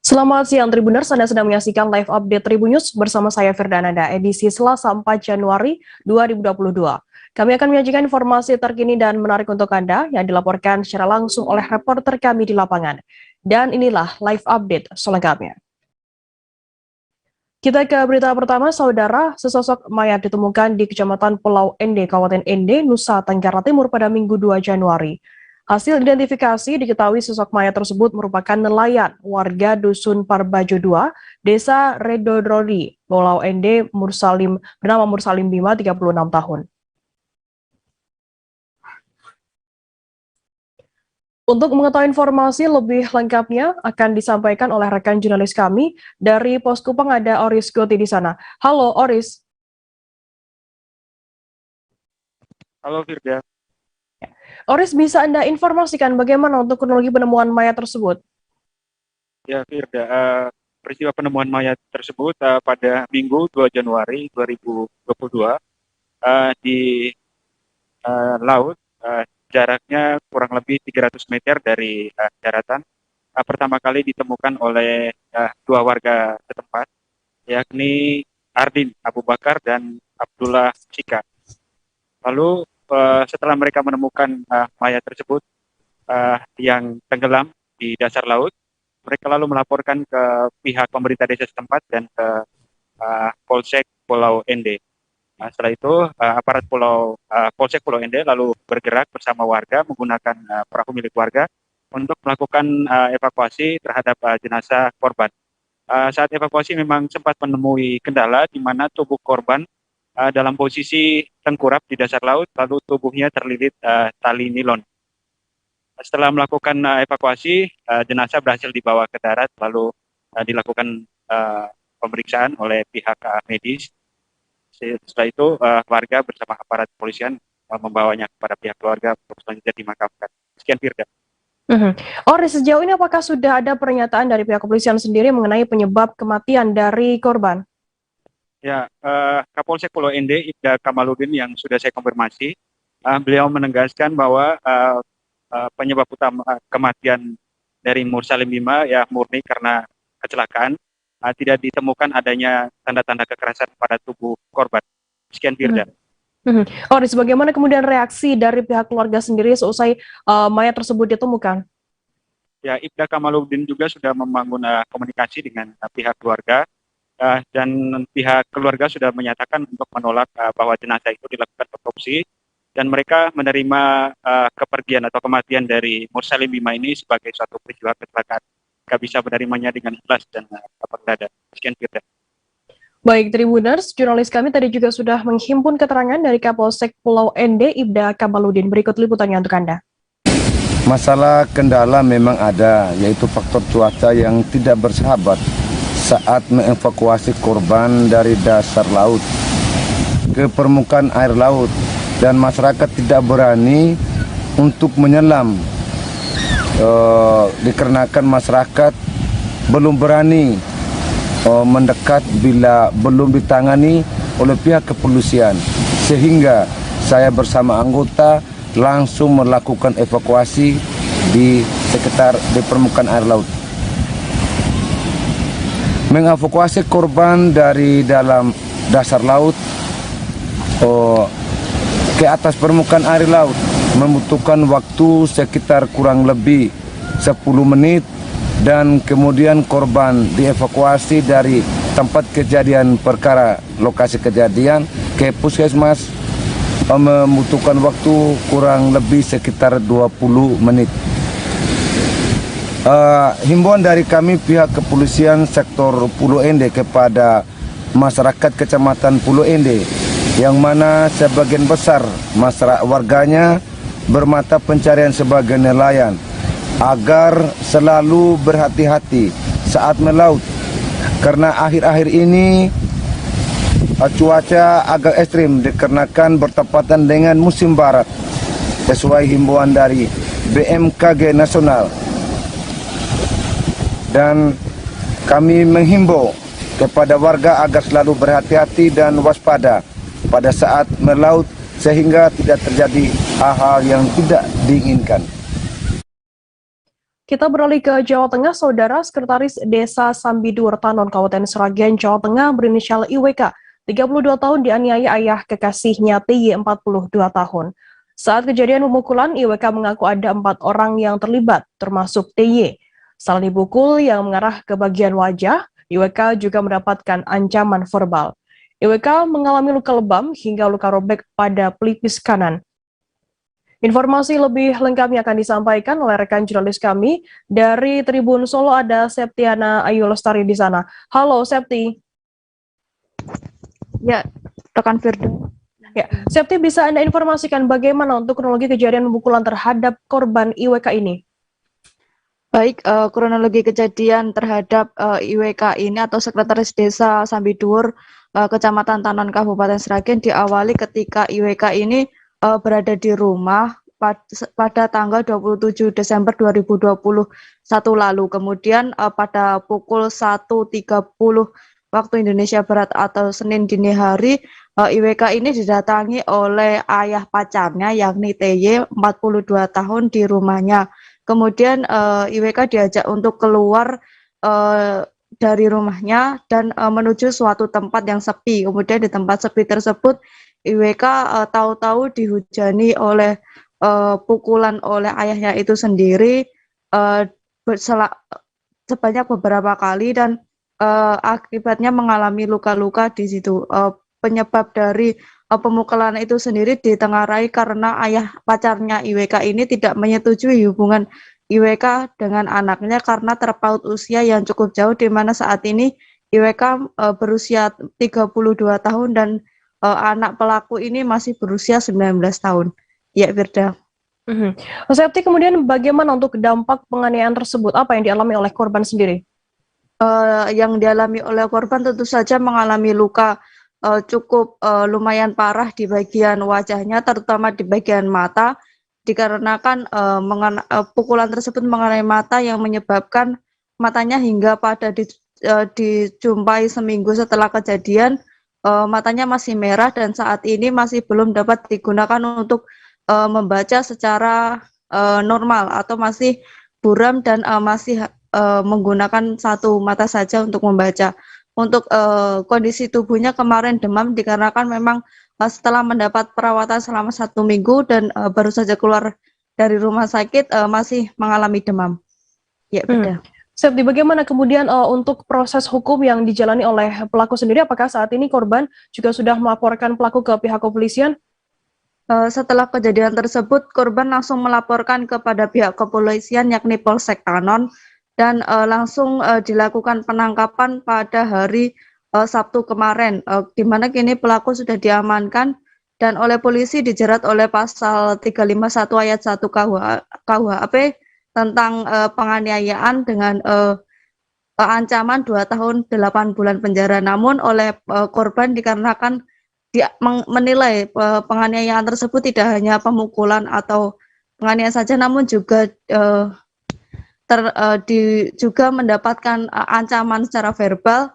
Selamat siang Tribuners, Anda sedang menyaksikan live update Tribunnews bersama saya Firdananda, edisi Selasa 4 Januari 2022. Kami akan menyajikan informasi terkini dan menarik untuk Anda yang dilaporkan secara langsung oleh reporter kami di lapangan. Dan inilah live update selengkapnya. Kita ke berita pertama, saudara, sesosok mayat ditemukan di Kecamatan Pulau Ende, Kabupaten Ende, Nusa Tenggara Timur pada Minggu 2 Januari. Hasil identifikasi diketahui sosok mayat tersebut merupakan nelayan warga Dusun Parbajo 2, Desa Redodrori, Pulau Ende, bernama Mursalim Bima, 36 tahun. Untuk mengetahui informasi lebih lengkapnya akan disampaikan oleh rekan jurnalis kami dari Pos Kupang, ada Oris Goti di sana. Halo Oris. Halo Firda. Oris, bisa Anda informasikan bagaimana untuk kronologi penemuan mayat tersebut? Ya Firda, peristiwa penemuan mayat tersebut pada Minggu 2 Januari 2022 di laut, jaraknya kurang lebih 300 meter dari daratan. Pertama kali ditemukan oleh dua warga setempat, yakni Ardin Abu Bakar dan Abdullah Cika. Lalu setelah mereka menemukan mayat tersebut yang tenggelam di dasar laut, mereka lalu melaporkan ke pihak pemerintah desa setempat dan ke Polsek Pulau Ende. Setelah itu aparat Polsek Pulau Ende lalu bergerak bersama warga menggunakan perahu milik warga untuk melakukan evakuasi terhadap jenazah korban. Saat evakuasi memang sempat menemui kendala di mana tubuh korban dalam posisi tengkurap di dasar laut, lalu tubuhnya terlilit tali nilon. Setelah melakukan evakuasi, jenazah berhasil dibawa ke darat, lalu dilakukan pemeriksaan oleh pihak medis. Setelah itu, warga bersama aparat kepolisian membawanya kepada pihak keluarga untuk selanjutnya dimakamkan. Sekian, Firda. Oris, sejauh ini apakah sudah ada pernyataan dari pihak kepolisian sendiri mengenai penyebab kematian dari korban? Ya, Kapolsek Pulau Ende, Ibda Kamaludin yang sudah saya konfirmasi, beliau menegaskan bahwa penyebab utama kematian dari Mursalim Bima ya murni karena kecelakaan, tidak ditemukan adanya tanda-tanda kekerasan pada tubuh korban. Sekian, Firda. Oris, bagaimana kemudian reaksi dari pihak keluarga sendiri seusai mayat tersebut ditemukan? Ya, Ibda Kamaludin juga sudah membangun komunikasi dengan pihak keluarga. Dan pihak keluarga sudah menyatakan untuk menolak bahwa jenazah itu dilakukan otopsi dan mereka menerima kepergian atau kematian dari Mursalim Bima ini sebagai suatu peristiwa kecelakaan. Gak bisa menerimanya dengan ikhlas dan lapang dada. Sekian, Firda. Baik, Tribuners, jurnalis kami tadi juga sudah menghimpun keterangan dari Kapolsek Pulau Ende, Ibda Kamaludin. Berikut liputannya untuk Anda. Masalah kendala memang ada, yaitu faktor cuaca yang tidak bersahabat saat mengevakuasi korban dari dasar laut ke permukaan air laut, dan masyarakat tidak berani untuk menyelam dikarenakan masyarakat belum berani mendekat bila belum ditangani oleh pihak kepolisian, sehingga saya bersama anggota langsung melakukan evakuasi di sekitar di permukaan air laut. Mengevakuasi korban dari dalam dasar laut ke atas permukaan air laut membutuhkan waktu sekitar kurang lebih 10 menit, dan kemudian korban dievakuasi dari tempat kejadian perkara, lokasi kejadian, ke puskesmas membutuhkan waktu kurang lebih sekitar 20 menit. Himbauan dari kami pihak kepolisian sektor Pulau Ende kepada masyarakat Kecamatan Pulau Ende, yang mana sebagian besar masyarakat warganya bermata pencarian sebagai nelayan, agar selalu berhati-hati saat melaut, karena akhir-akhir ini cuaca agak ekstrim dikarenakan bertepatan dengan musim barat sesuai himbauan dari BMKG nasional. Dan kami menghimbau kepada warga agar selalu berhati-hati dan waspada pada saat melaut, sehingga tidak terjadi hal-hal yang tidak diinginkan. Kita beralih ke Jawa Tengah, Saudara. Sekretaris Desa Sambidur Tanon, Kabupaten Sragen, Jawa Tengah berinisial IWK, 32 tahun dianiaya ayah kekasihnya TY, 42 tahun. Saat kejadian pemukulan, IWK mengaku ada 4 orang yang terlibat, termasuk TY. Selain dipukul yang mengarah ke bagian wajah, IWK juga mendapatkan ancaman verbal. IWK mengalami luka lebam hingga luka robek pada pelipis kanan. Informasi lebih lengkapnya akan disampaikan oleh rekan jurnalis kami dari Tribun Solo, ada Septiana Ayu Lestari di sana. Halo Septi. Ya, rekan Firda. Ya, Septi, bisa Anda informasikan bagaimana untuk kronologi kejadian pemukulan terhadap korban IWK ini? Baik, kronologi kejadian terhadap IWK ini atau Sekretaris Desa Sambidur, Kecamatan Tanon, Kabupaten Sragen, diawali ketika IWK ini berada di rumah pada tanggal 27 Desember 2021 lalu. Kemudian pada pukul 1.30 waktu Indonesia Barat atau Senin dini hari, IWK ini didatangi oleh ayah pacarnya yakni TY, 42 tahun di rumahnya. Kemudian IWK diajak untuk keluar dari rumahnya dan menuju suatu tempat yang sepi. Kemudian di tempat sepi tersebut IWK tahu-tahu dihujani oleh pukulan oleh ayahnya itu sendiri sebanyak beberapa kali dan akibatnya mengalami luka-luka di situ. Penyebab dari pemukulan itu sendiri ditengarai karena ayah pacarnya IWK ini tidak menyetujui hubungan IWK dengan anaknya karena terpaut usia yang cukup jauh, di mana saat ini IWK berusia 32 tahun dan anak pelaku ini masih berusia 19 tahun. Ya, Firda. Septi, kemudian bagaimana untuk dampak penganiayaan tersebut? Apa yang dialami oleh korban sendiri? Yang dialami oleh korban tentu saja mengalami luka cukup lumayan parah di bagian wajahnya, terutama di bagian mata, dikarenakan pukulan tersebut mengenai mata yang menyebabkan matanya hingga pada dijumpai seminggu setelah kejadian, matanya masih merah dan saat ini masih belum dapat digunakan untuk membaca secara normal atau masih buram dan masih menggunakan satu mata saja untuk membaca. Untuk kondisi tubuhnya kemarin demam dikarenakan memang setelah mendapat perawatan selama 1 minggu dan baru saja keluar dari rumah sakit masih mengalami demam. Ya, betul. Septi, bagaimana kemudian untuk proses hukum yang dijalani oleh pelaku sendiri? Apakah saat ini korban juga sudah melaporkan pelaku ke pihak kepolisian? Setelah kejadian tersebut, korban langsung melaporkan kepada pihak kepolisian yakni Polsek Tanon dan langsung dilakukan penangkapan pada hari Sabtu kemarin, di mana kini pelaku sudah diamankan dan oleh polisi dijerat oleh pasal 351 ayat 1 KUHP tentang penganiayaan dengan ancaman 2 tahun 8 bulan penjara. Namun oleh korban dikarenakan dia menilai penganiayaan tersebut tidak hanya pemukulan atau penganiayaan saja, namun juga juga mendapatkan ancaman secara verbal,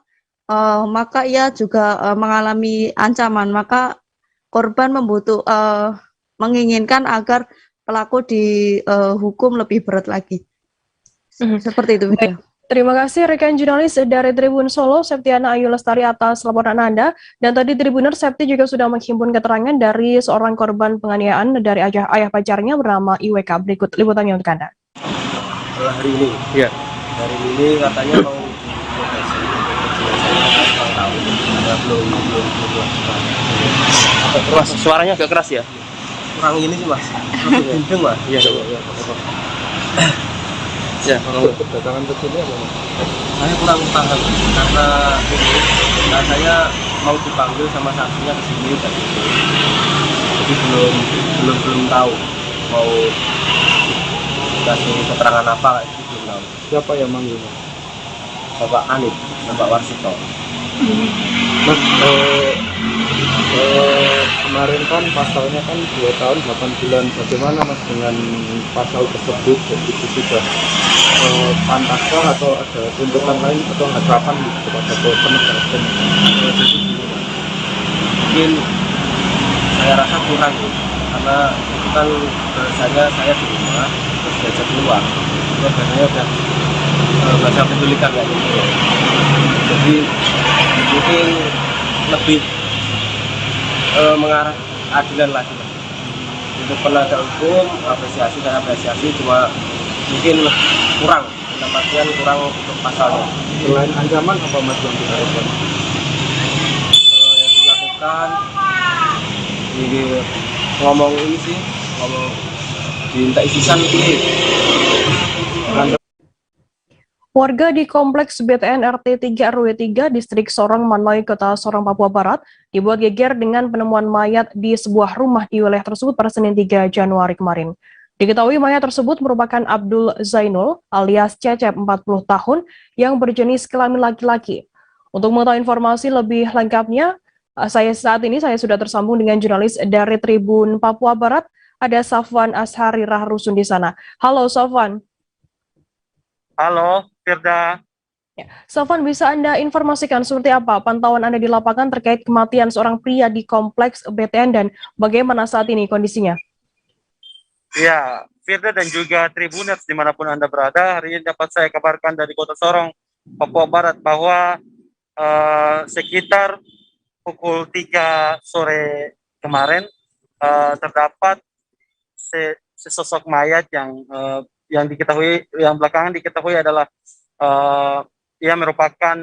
maka ia juga mengalami ancaman. Maka korban menginginkan agar pelaku dihukum lebih berat lagi. Seperti itu. Baik. Terima kasih rekan jurnalis dari Tribun Solo, Septiana Ayu Lestari, atas laporan Anda. Dan tadi Tribuner, Septi juga sudah menghimpun keterangan dari seorang korban penganiayaan dari ayah pacarnya bernama IWK. Berikut liputannya untuk Anda. Hari ini, Ya. hari ini katanya mau Mas, suaranya agak keras ya? kurang ini sih mas, gendeng mas. Iya. Ya, Kedatangan ke sini apa? Saya kurang paham karena saya mau dipanggil sama saksinya ke sini tadi, jadi belum tahu mau kasih keterangan apa, itu belum tahu. Siapa yang manggil? Bapak Anit, Bapak Warsito. Mas, kemarin kan pasalnya kan 2 tahun 8 bulan. Bagaimana mas dengan pasal tersebut? Itu sudah pantaskah atau ada tuntutan lain atau harapan kepada penegak hukum? Mungkin saya rasa kurang ya, karena itu kan bahasanya saya di rumah terus diajak keluar, keluarganya udah nggak usah pedulikan kayak gitu. Jadi mungkin lebih mengarah keadilan lagi. Untuk penasihat hukum apresiasi, cuma mungkin kurang pendapatnya, kurang untuk pasalnya. Selain ancaman apa Mas yang dilakukan? Yang dilakukan ngomong ini sih, ngomong diminta isisan ini. Warga di Kompleks BTN RT 3 RW 3 Distrik Sorong Manlai, Kota Sorong, Papua Barat dibuat geger dengan penemuan mayat di sebuah rumah di wilayah tersebut pada Senin 3 Januari kemarin. Diketahui mayat tersebut merupakan Abdul Zainul alias Cecep 40 tahun yang berjenis kelamin laki-laki. Untuk mengetahui informasi lebih lengkapnya, saat ini saya sudah tersambung dengan jurnalis dari Tribun Papua Barat, ada Safwan Ashari Rahrusun di sana. Halo Safwan. Halo, Firda. Ya. Safwan, bisa Anda informasikan seperti apa pantauan Anda di lapangan terkait kematian seorang pria di Kompleks BTN dan bagaimana saat ini kondisinya? Ya, Firda dan juga Tribuners dimanapun Anda berada, hari ini dapat saya kabarkan dari Kota Sorong, Papua Barat bahwa sekitar pukul 3 sore kemarin terdapat sesosok mayat yang diketahui, yang belakangan diketahui adalah ia merupakan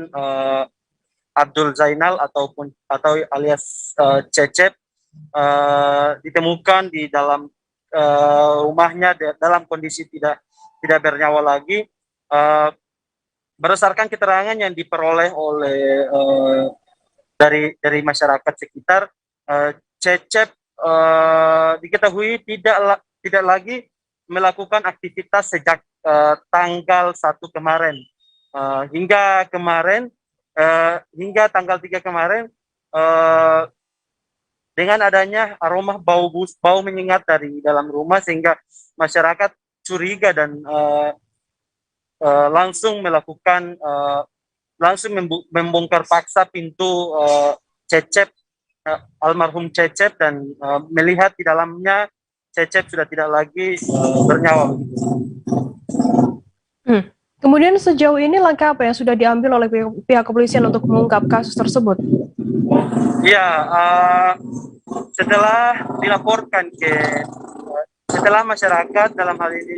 Abdul Zainal atau alias Cecep, ditemukan di dalam rumahnya dalam kondisi tidak bernyawa lagi. Berdasarkan keterangan yang diperoleh oleh dari masyarakat sekitar, Cecep diketahui tidak lagi melakukan aktivitas sejak tanggal 1 kemarin hingga tanggal 3 kemarin, dengan adanya aroma bau menyengat dari dalam rumah sehingga masyarakat curiga dan langsung membongkar paksa pintu Cecep, almarhum Cecep, dan melihat di dalamnya Cecep sudah tidak lagi bernyawa. Kemudian sejauh ini langkah apa yang sudah diambil oleh pihak kepolisian untuk mengungkap kasus tersebut? Ya, setelah dilaporkan setelah masyarakat dalam hal ini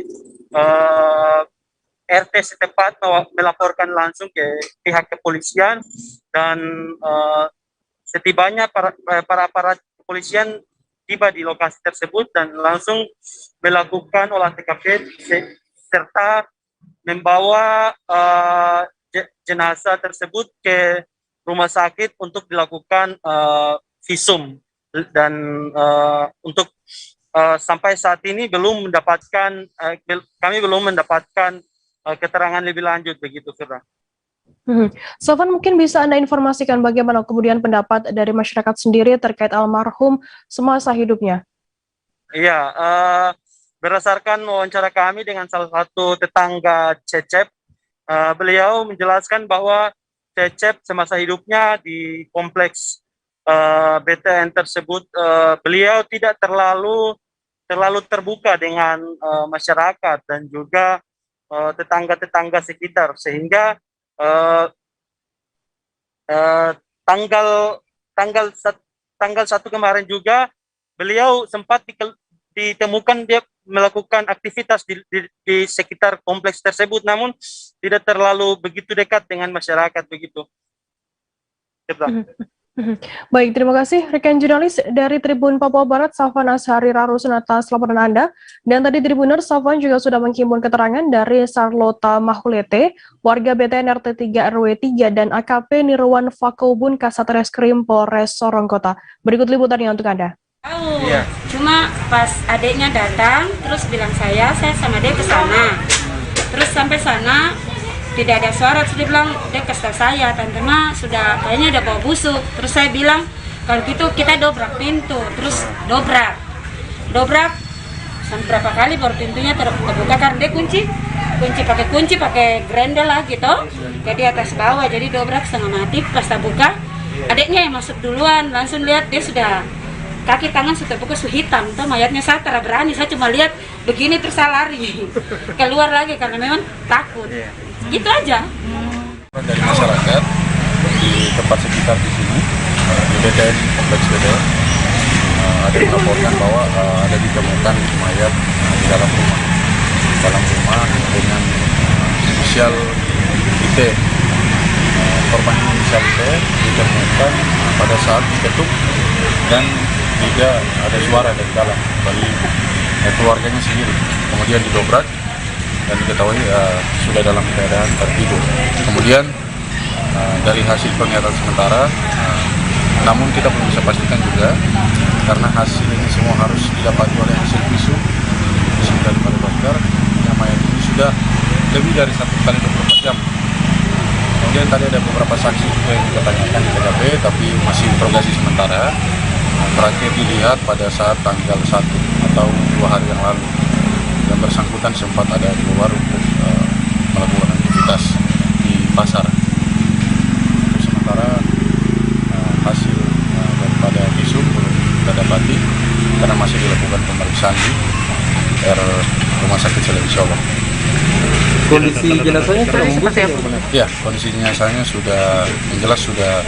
RT setempat melaporkan langsung ke pihak kepolisian, dan setibanya para aparat kepolisian tiba di lokasi tersebut dan langsung melakukan olah TKP serta membawa jenazah tersebut ke rumah sakit untuk dilakukan visum, dan untuk sampai saat ini kami belum mendapatkan keterangan lebih lanjut begitu, Firda. Sofan, mungkin bisa Anda informasikan bagaimana kemudian pendapat dari masyarakat sendiri terkait almarhum semasa hidupnya? Iya, berdasarkan wawancara kami dengan salah satu tetangga Cecep, beliau menjelaskan bahwa Cecep semasa hidupnya di kompleks BTN tersebut, beliau tidak terlalu terbuka dengan masyarakat dan juga tetangga-tetangga sekitar, sehingga tanggal 1 kemarin juga beliau sempat ditemukan dia melakukan aktivitas di sekitar kompleks tersebut, namun tidak terlalu begitu dekat dengan masyarakat begitu. Baik, terima kasih rekan jurnalis dari Tribun Papua Barat, Safwan Ashari Rahrusun, atas laporan Anda. Dan tadi Tribuners, Safwan juga sudah menghimpun keterangan dari Sarlota Mahulete, warga BTN RT 3 RW 3, dan AKP Nirwan Fakobun, Kasat Reskrim Polres Sorong Kota. Berikut liputannya untuk Anda. Cuma pas adiknya datang, terus bilang saya sama dia ke sana. Terus sampai sana tidak ada suara, terus dia bilang, dia kasih saya, tante mah sudah kayaknya ada bau busuk. Terus saya bilang, kalau gitu kita dobrak pintu. Terus dobrak sampai berapa kali baru pintunya terbuka, karena dia kunci pakai grendel lah gitu, jadi atas bawah, jadi dobrak setengah mati. Pas tak buka, adiknya yang masuk duluan, langsung lihat dia sudah kaki tangan sudah terbuka su hitam, tuh mayatnya saya tidak berani, saya cuma lihat begini terus saya lari keluar lagi karena memang takut. Gitu aja. Dari masyarakat di tempat sekitar di sini, di BDN, kompleks BDN, ada yang melaporkan bahwa ada ditemukan mayat di dalam rumah. Dengan inisial IT. Korban inisial IT ditemukan pada saat diketuk dan tidak ada suara dari dalam dari keluarganya sendiri. Kemudian didobrak dan diketahui sudah dalam keadaan tertidur. Kemudian dari hasil penglihatan sementara, namun kita belum bisa pastikan juga karena hasil ini semua harus didapati oleh hasil visum daripada dokter. Yang mayat ini sudah lebih dari 1 kali 24 jam. Kemudian tadi ada beberapa saksi juga yang kita tanyakan di TKP, tapi masih interogasi sementara. Terakhir dilihat pada saat tanggal 1 atau 2 hari yang lalu, yang bersangkutan sempat ada keluar untuk melakukan aktivitas di pasar. Untuk sementara hasil daripada visum belum kita dapati karena masih dilakukan pemeriksaan di Rumah Sakit Seleng Solo. Kondisi jenazahnya seperti apa? Ya, kondisi jenazahnya sudah yang jelas sudah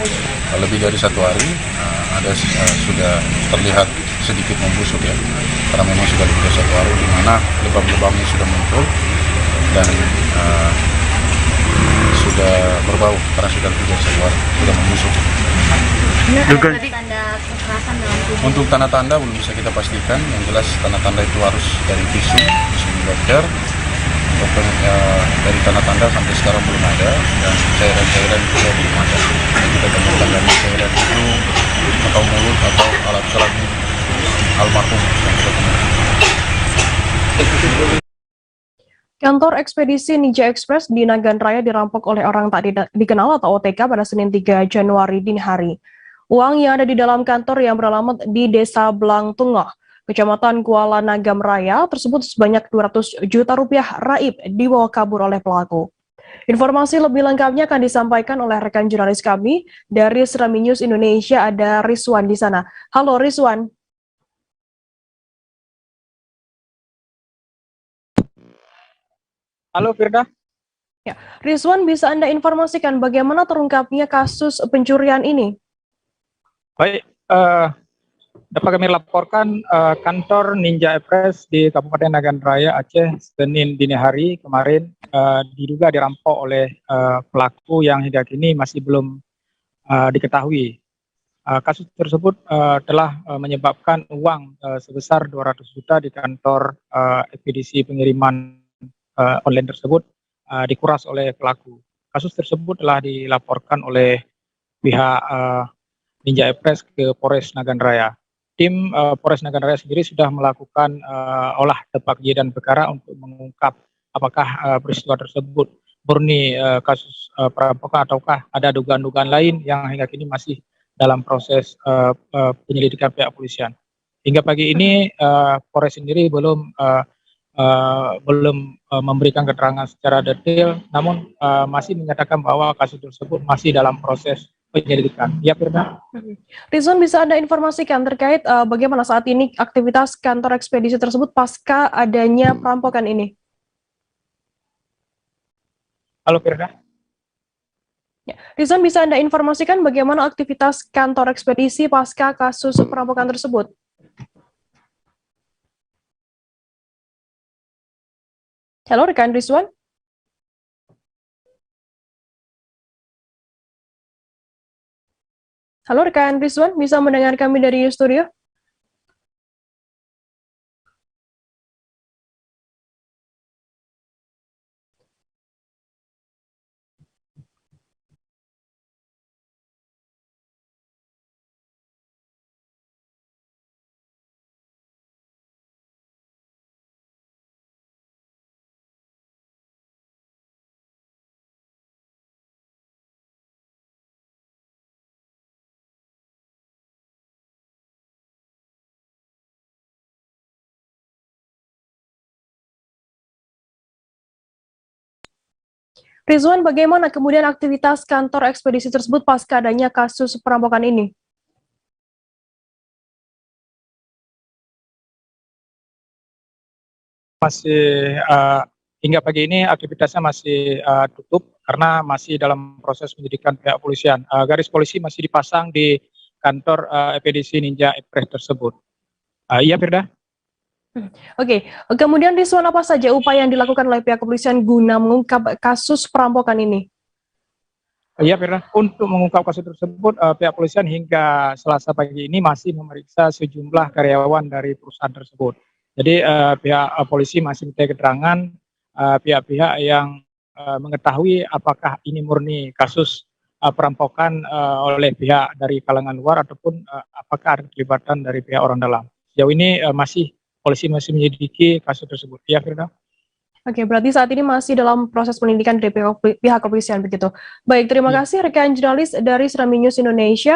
lebih dari 1 hari. Ada sudah terlihat sedikit membusuk ya, karena memang sudah lebih dari 1 hari, di mana lebam-lebamnya sudah muncul dan sudah berbau karena sudah lebih dari 1 hari, sudah membusuk. Tanda kekerasan dalam tubuh. Untuk tanda-tanda belum bisa kita pastikan, yang jelas tanda-tanda itu harus dari visum dokter. Dari tanda-tanda sampai sekarang belum ada, dan cairan-cairan juga belum ada. Yang kita temukan dari cairan itu atau mulut atau alat kelamin almarhum yang kita temukan. Kantor ekspedisi Ninja Express di Nagan Raya dirampok oleh orang tak dikenal atau OTK pada Senin 3 Januari dini hari. Uang yang ada di dalam kantor yang beralamat di Desa Blangtungah, Kecamatan Kuala Nagam Raya tersebut sebanyak 200 juta rupiah raib dibawa kabur oleh pelaku. Informasi lebih lengkapnya akan disampaikan oleh rekan jurnalis kami dari Serami News Indonesia, ada Rizwan di sana. Halo Rizwan. Halo Firda. Ya, Rizwan, bisa Anda informasikan bagaimana terungkapnya kasus pencurian ini? Baik, dapat kami laporkan kantor Ninja Express di Kabupaten Nagan Raya, Aceh, Senin dini hari kemarin diduga dirampok oleh pelaku yang hingga kini masih belum diketahui. Kasus tersebut telah menyebabkan uang sebesar 200 juta di kantor ekspedisi pengiriman online tersebut dikuras oleh pelaku. Kasus tersebut telah dilaporkan oleh pihak Ninja Express ke Polres Nagan Raya. Tim Polres Nagan Raya sendiri sudah melakukan olah tempat kejadian perkara untuk mengungkap apakah peristiwa tersebut murni kasus perampokan ataukah ada dugaan-dugaan lain yang hingga kini masih dalam proses penyelidikan pihak kepolisian. Hingga pagi ini Polres sendiri belum memberikan keterangan secara detail, namun masih menyatakan bahwa kasus tersebut masih dalam proses penyelidikan. Ya, Firda. Rizwan, bisa Anda informasikan terkait bagaimana saat ini aktivitas kantor ekspedisi tersebut pasca adanya perampokan ini? Halo, Firda. Ya. Rizwan, bisa Anda informasikan bagaimana aktivitas kantor ekspedisi pasca kasus perampokan tersebut? Halo, rekan Rizwan. Halo rekan Rizwan, bisa mendengar kami dari studio? Rizwan, bagaimana kemudian aktivitas kantor ekspedisi tersebut pasca adanya kasus perampokan ini? masih hingga pagi ini aktivitasnya masih tutup karena masih dalam proses penyidikan pihak kepolisian. Garis polisi masih dipasang di kantor EPDC Ninja Express tersebut. Iya, Firda. Oke, kemudian Rizwan, apa saja upaya yang dilakukan oleh pihak kepolisian guna mengungkap kasus perampokan ini? Iya, Firda. Untuk mengungkap kasus tersebut, pihak kepolisian hingga Selasa pagi ini masih memeriksa sejumlah karyawan dari perusahaan tersebut. Jadi pihak polisi masih minta keterangan pihak-pihak yang mengetahui apakah ini murni kasus perampokan oleh pihak dari kalangan luar ataupun apakah ada keterlibatan dari pihak orang dalam. Sejauh ini polisi masih menyelidiki kasus tersebut. Ya, Firda. Oke, berarti saat ini masih dalam proses penyelidikan dari pihak kepolisian begitu. Baik, terima kasih rekan jurnalis dari Serambi News Indonesia,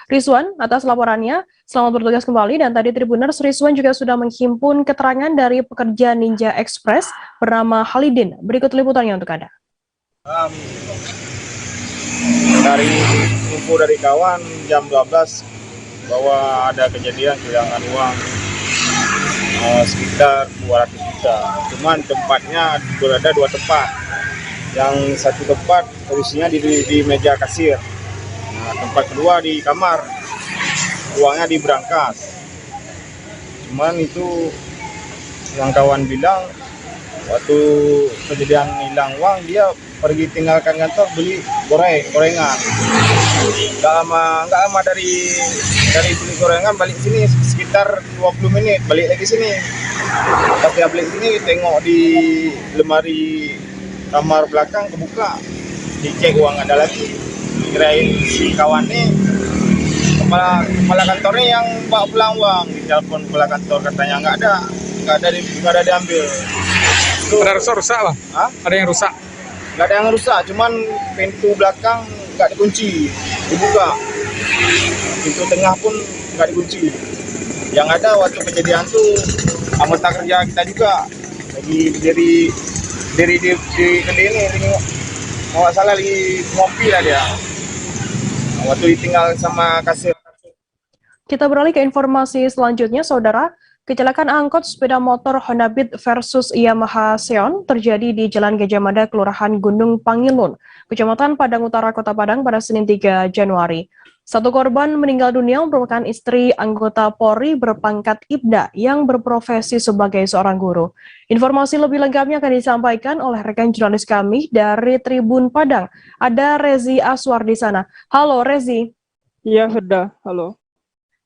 Rizwan, atas laporannya. Selamat bertugas kembali. Dan tadi Tribuners, Rizwan juga sudah menghimpun keterangan dari pekerja Ninja Express bernama Halidin. Berikut liputannya untuk Anda. Dari info dari kawan jam 12 bahwa ada kejadian kehilangan uang sekitar 200 juta. Cuman tempatnya berada 2 tempat. Yang satu tempat posisinya di meja kasir. Nah, tempat kedua di kamar. Uangnya di brankas. Cuman itu yang kawan bilang waktu kejadian hilang uang dia pergi tinggalkan kantor beli gorengan. Nggak lama dari beli gorengan balik sini sekitar 20 menit balik lagi sini. Tapi balik sini tengok di lemari kamar belakang kebuka, dicek uang ada lagi. Kirain si kawan nih kepala kantornya yang bawa pulang uang, ditelepon kepala kantor katanya nggak ada diambil. Ada rusak, Bang? Hah? Ada yang rusak? Nggak ada yang rusak, cuman pintu belakang nggak dikunci, dibuka. Pintu tengah pun nggak dikunci. Yang ada waktu kejadian tuh anggota kerja kita juga lagi berdiri di kedai ini, nggak salah lagi ngopi lah dia. Waktu ditinggal sama kasir. Kita beralih ke informasi selanjutnya, Saudara. Kecelakaan angkot sepeda motor Honda Beat versus Yamaha Xeon terjadi di Jalan Gajah Mada, Kelurahan Gunung Pangilun, Kecamatan Padang Utara, Kota Padang pada Senin 3 Januari. Satu korban meninggal dunia merupakan istri anggota Polri berpangkat Ibda yang berprofesi sebagai seorang guru. Informasi lebih lengkapnya akan disampaikan oleh rekan jurnalis kami dari Tribun Padang. Ada Rezi Aswar di sana. Halo Rezi. Iya, Firda. Halo.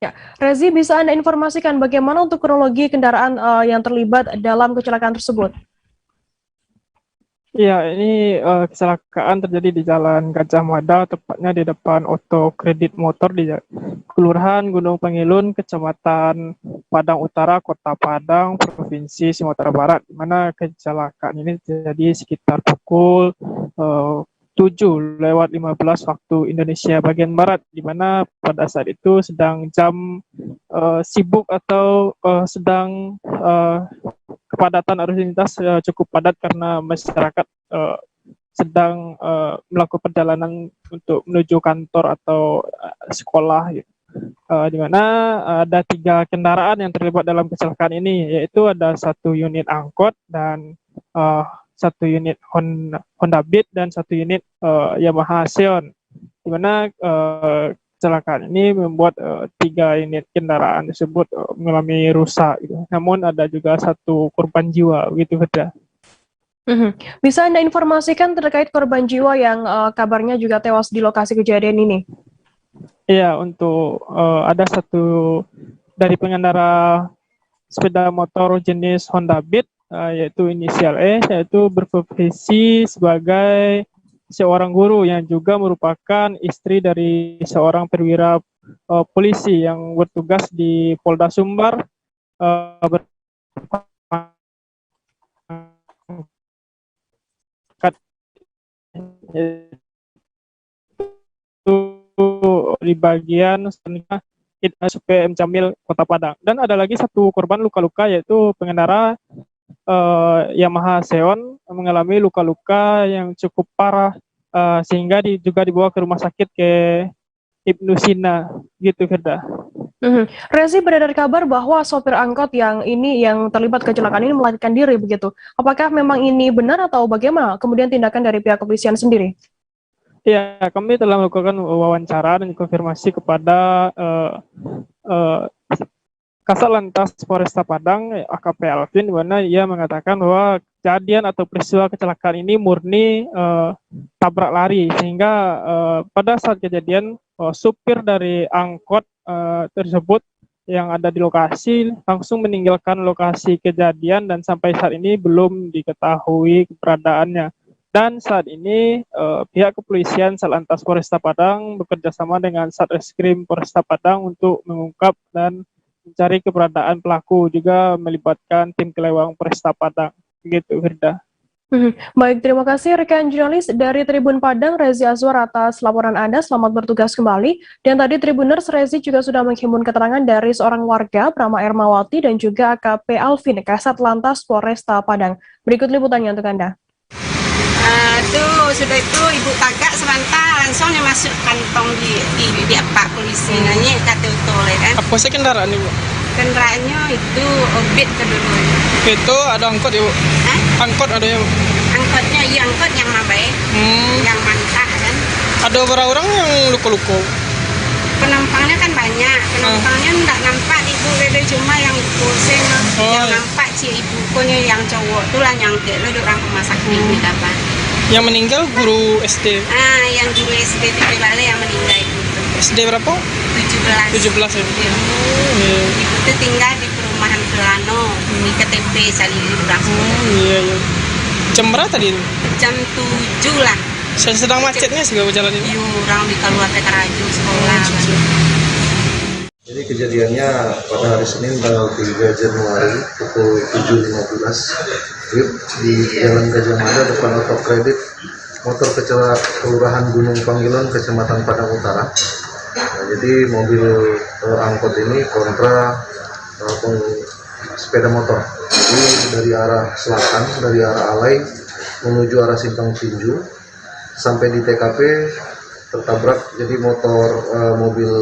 Ya, Rezi, bisa Anda informasikan bagaimana untuk kronologi kendaraan yang terlibat dalam kecelakaan tersebut? Iya, ini kecelakaan terjadi di Jalan Gajah Mada, tepatnya di depan Auto Kredit Motor di Kelurahan Gunung Pangilun, Kecamatan Padang Utara, Kota Padang, Provinsi Sumatera Barat, di mana kecelakaan ini terjadi sekitar pukul 7:15 waktu Indonesia bagian Barat, di mana pada saat itu sedang jam sibuk atau sedang kepadatan arus lintas cukup padat karena masyarakat sedang melakukan perjalanan untuk menuju kantor atau sekolah, gitu. Di mana ada 3 kendaraan yang terlibat dalam kecelakaan ini, yaitu ada 1 unit angkot dan 1 unit Honda Beat dan 1 unit Yamaha Xeon, di mana kecelakaan ini membuat 3 unit kendaraan tersebut mengalami rusak, gitu. Namun ada juga 1 korban jiwa, begitu, Fedra. Bisa Anda informasikan terkait korban jiwa yang kabarnya juga tewas di lokasi kejadian ini? Iya, untuk ada 1 dari pengendara sepeda motor jenis Honda Beat, yaitu inisial E, yaitu berprofesi sebagai seorang guru yang juga merupakan istri dari seorang perwira polisi yang bertugas di Polda Sumbar, di bagian SPM Jamil, Kota Padang. Dan ada lagi 1 korban luka-luka, yaitu pengendara Yamaha Xeon mengalami luka-luka yang cukup parah, sehingga juga dibawa ke rumah sakit ke Ibnu Sina, gitu, Firda. Rezi, beredar kabar bahwa sopir angkot yang terlibat kecelakaan ini melarikan diri begitu. Apakah memang ini benar atau bagaimana kemudian tindakan dari pihak kepolisian sendiri? Ya, kami telah melakukan wawancara dan konfirmasi kepada Kasat Lantas Polresta Padang, AKP Alvin, di mana ia mengatakan bahwa kejadian atau peristiwa kecelakaan ini murni tabrak lari, sehingga pada saat kejadian supir dari angkot tersebut yang ada di lokasi langsung meninggalkan lokasi kejadian dan sampai saat ini belum diketahui keberadaannya. Dan saat ini pihak kepolisian Satlantas Polresta Padang bekerjasama dengan Satreskrim Polresta Padang untuk mengungkap dan mencari keberadaan pelaku, juga melibatkan tim kelewang Polresta Padang. Begitu, Firda. Baik, terima kasih rekan jurnalis dari Tribun Padang, Rezi Azwar, atas laporan Anda. Selamat bertugas kembali. Dan tadi Tribuners, Rezi juga sudah menghimpun keterangan dari seorang warga, Prama Ermawati, dan juga AKP Alvin, Kasat Lantas Polresta Padang. Berikut liputannya untuk Anda. Sudah itu ibu tagak sebentar langsung masuk kantong di apa polisi nanya kata toleh kan. Apa sih kendaraan ibu? Kendaraannya itu obit kedua-duanya. Itu ada angkot ibu? Angkot ada ya? Angkotnya iya angkot yang mabai, yang mantap kan. Ada berapa orang yang luka-luka? Penumpangnya kan banyak, penumpangnya enggak nampak ibu beda cuma yang pusing yang nampak si ibu punya yang cowok itulah yang ke orang rumah sakit ini kapan. Yang meninggal guru SD. Yang guru SD di Bale yang meninggal itu. SD berapa? 17 ya. Ibu itu tinggal di perumahan Pelano, di KTP Salili orang semua. Iya. Jam berapa tadi? Jam 7 lah. Sedang macetnya sih gak berjalan ini? Iya, orang di keluar Tekaraju sekolah. Jadi kejadiannya pada hari Senin tanggal 3 Januari pukul 7.15 di Jalan Gajah Mada depan Autokredit, motor kecelakaan Kelurahan Gunung Panggilan, Kecamatan Padang Utara. Nah, jadi mobil angkot ini kontra sepeda motor. Jadi dari arah selatan, dari arah Alai menuju arah Simpang Tinju, sampai di TKP tertabrak. Jadi mobil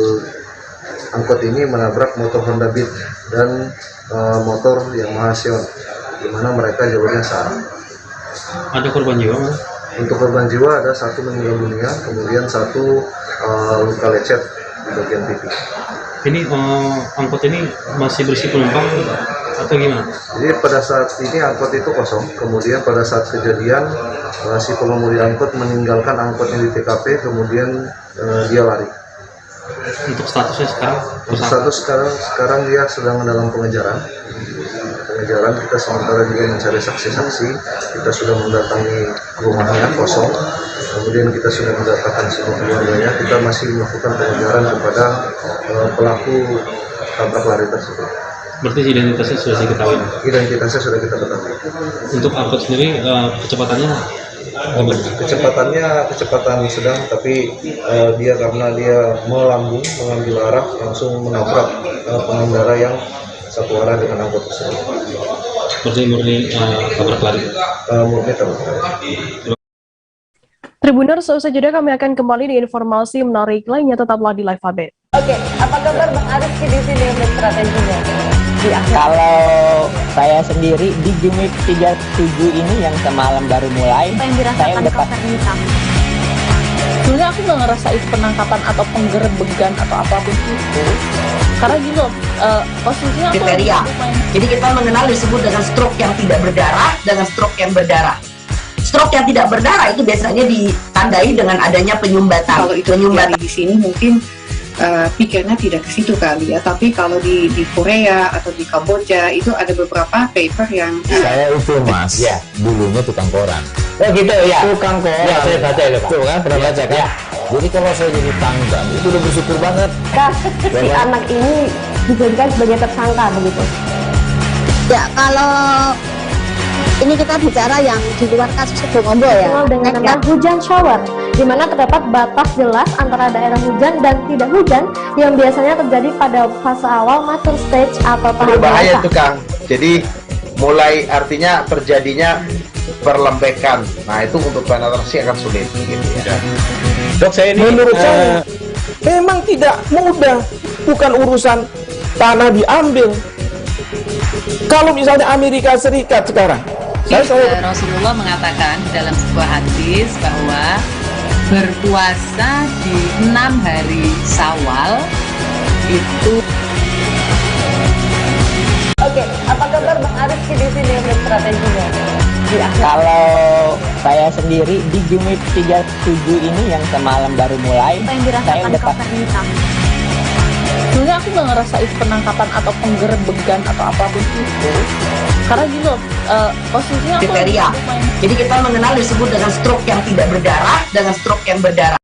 angkot ini menabrak motor Honda Beat dan motor Yamaha Sion, di mana mereka jalurnya sama. Ada korban jiwa mas? Untuk korban jiwa ada satu meninggal dunia, kemudian satu luka lecet di bagian pipi. Ini angkot ini masih berisi penumpang atau gimana? Jadi pada saat ini angkot itu kosong, kemudian pada saat kejadian si pengemudi angkot meninggalkan angkotnya di TKP, kemudian dia lari. Untuk statusnya sekarang? Untuk status sekarang dia sedang dalam pengejaran. Kita sementara juga mencari saksi-saksi. Kita sudah mendatangi rumahnya kosong, kemudian kita sudah mendapatkan semua keluarganya. Kita masih melakukan pengejaran kepada pelaku tabrak lari tersebut. Berarti identitasnya sudah diketahui? Identitasnya sudah kita ketahui. Untuk angkot sendiri kecepatannya? Kecepatan sedang, tapi dia karena dia melambung mengambil arah langsung menabrak pengendara yang satu arah dengan angkot tersebut. Berarti murni tabrak lari? Murni tabrak lari. Tribuners, seusai jeda kami akan kembali di informasi menarik lainnya, tetaplah di Live Update. Oke, apa kabar Bang Arif di sini untuk strateginya? Kalau saya sendiri di Game Week 37 ini yang semalam baru mulai, apa yang dirasakan Cover Hitam? Sebenarnya aku nggak ngerasa itu penangkapan atau penggerebegan atau apapun itu, karena gitu posisinya aku kriteria. Jadi kita mengenal disebut dengan stroke yang tidak berdarah dengan stroke yang berdarah. Stroke yang tidak berdarah itu biasanya ditandai dengan adanya penyumbatan. Kalau itu penyumbatan di sini mungkin pikirnya tidak ke situ kali ya, tapi kalau di Korea atau di Kamboja itu ada beberapa paper yang saya itu mas, ya dulunya tukang koran. Oh gitu ya, tukang koran. Ya saya baca itu tuh kan, pernah baca kan? Ya. Jadi kalau saya jadi tanggal itu udah bersyukur banget. Si anak ini dijadikan sebagai tersangka begitu. Ya kalau ini kita bicara yang di luar kasus Sebongombo ya. Dengan nama hujan shower, di mana terdapat batas jelas antara daerah hujan dan tidak hujan yang biasanya terjadi pada fase awal mature stage atau tahap berbahaya itu Kang. Jadi mulai artinya terjadinya perlembekan. Nah itu untuk penetrasi akan sulit gitu ya. Dok, saya ini menurut saya memang tidak mudah bukan urusan tanah diambil. Kalau misalnya Amerika Serikat sekarang, Rasulullah mengatakan dalam sebuah hadis bahwa berpuasa di 6 hari Syawal itu. Oke, apa kabar Bang Arif di sini untuk strateginya? Kalau saya sendiri di Jumit 37 ini yang semalam baru mulai, Apa yang saya dirasakan udah Kak Fernita? Sebenarnya aku nggak ngerasain penangkapan atau penggerebegan atau apapun itu. Karena gini loh, posisinya aku Kriteria. Jadi kita mengenal disebut dengan stroke yang tidak berdarah dengan stroke yang berdarah.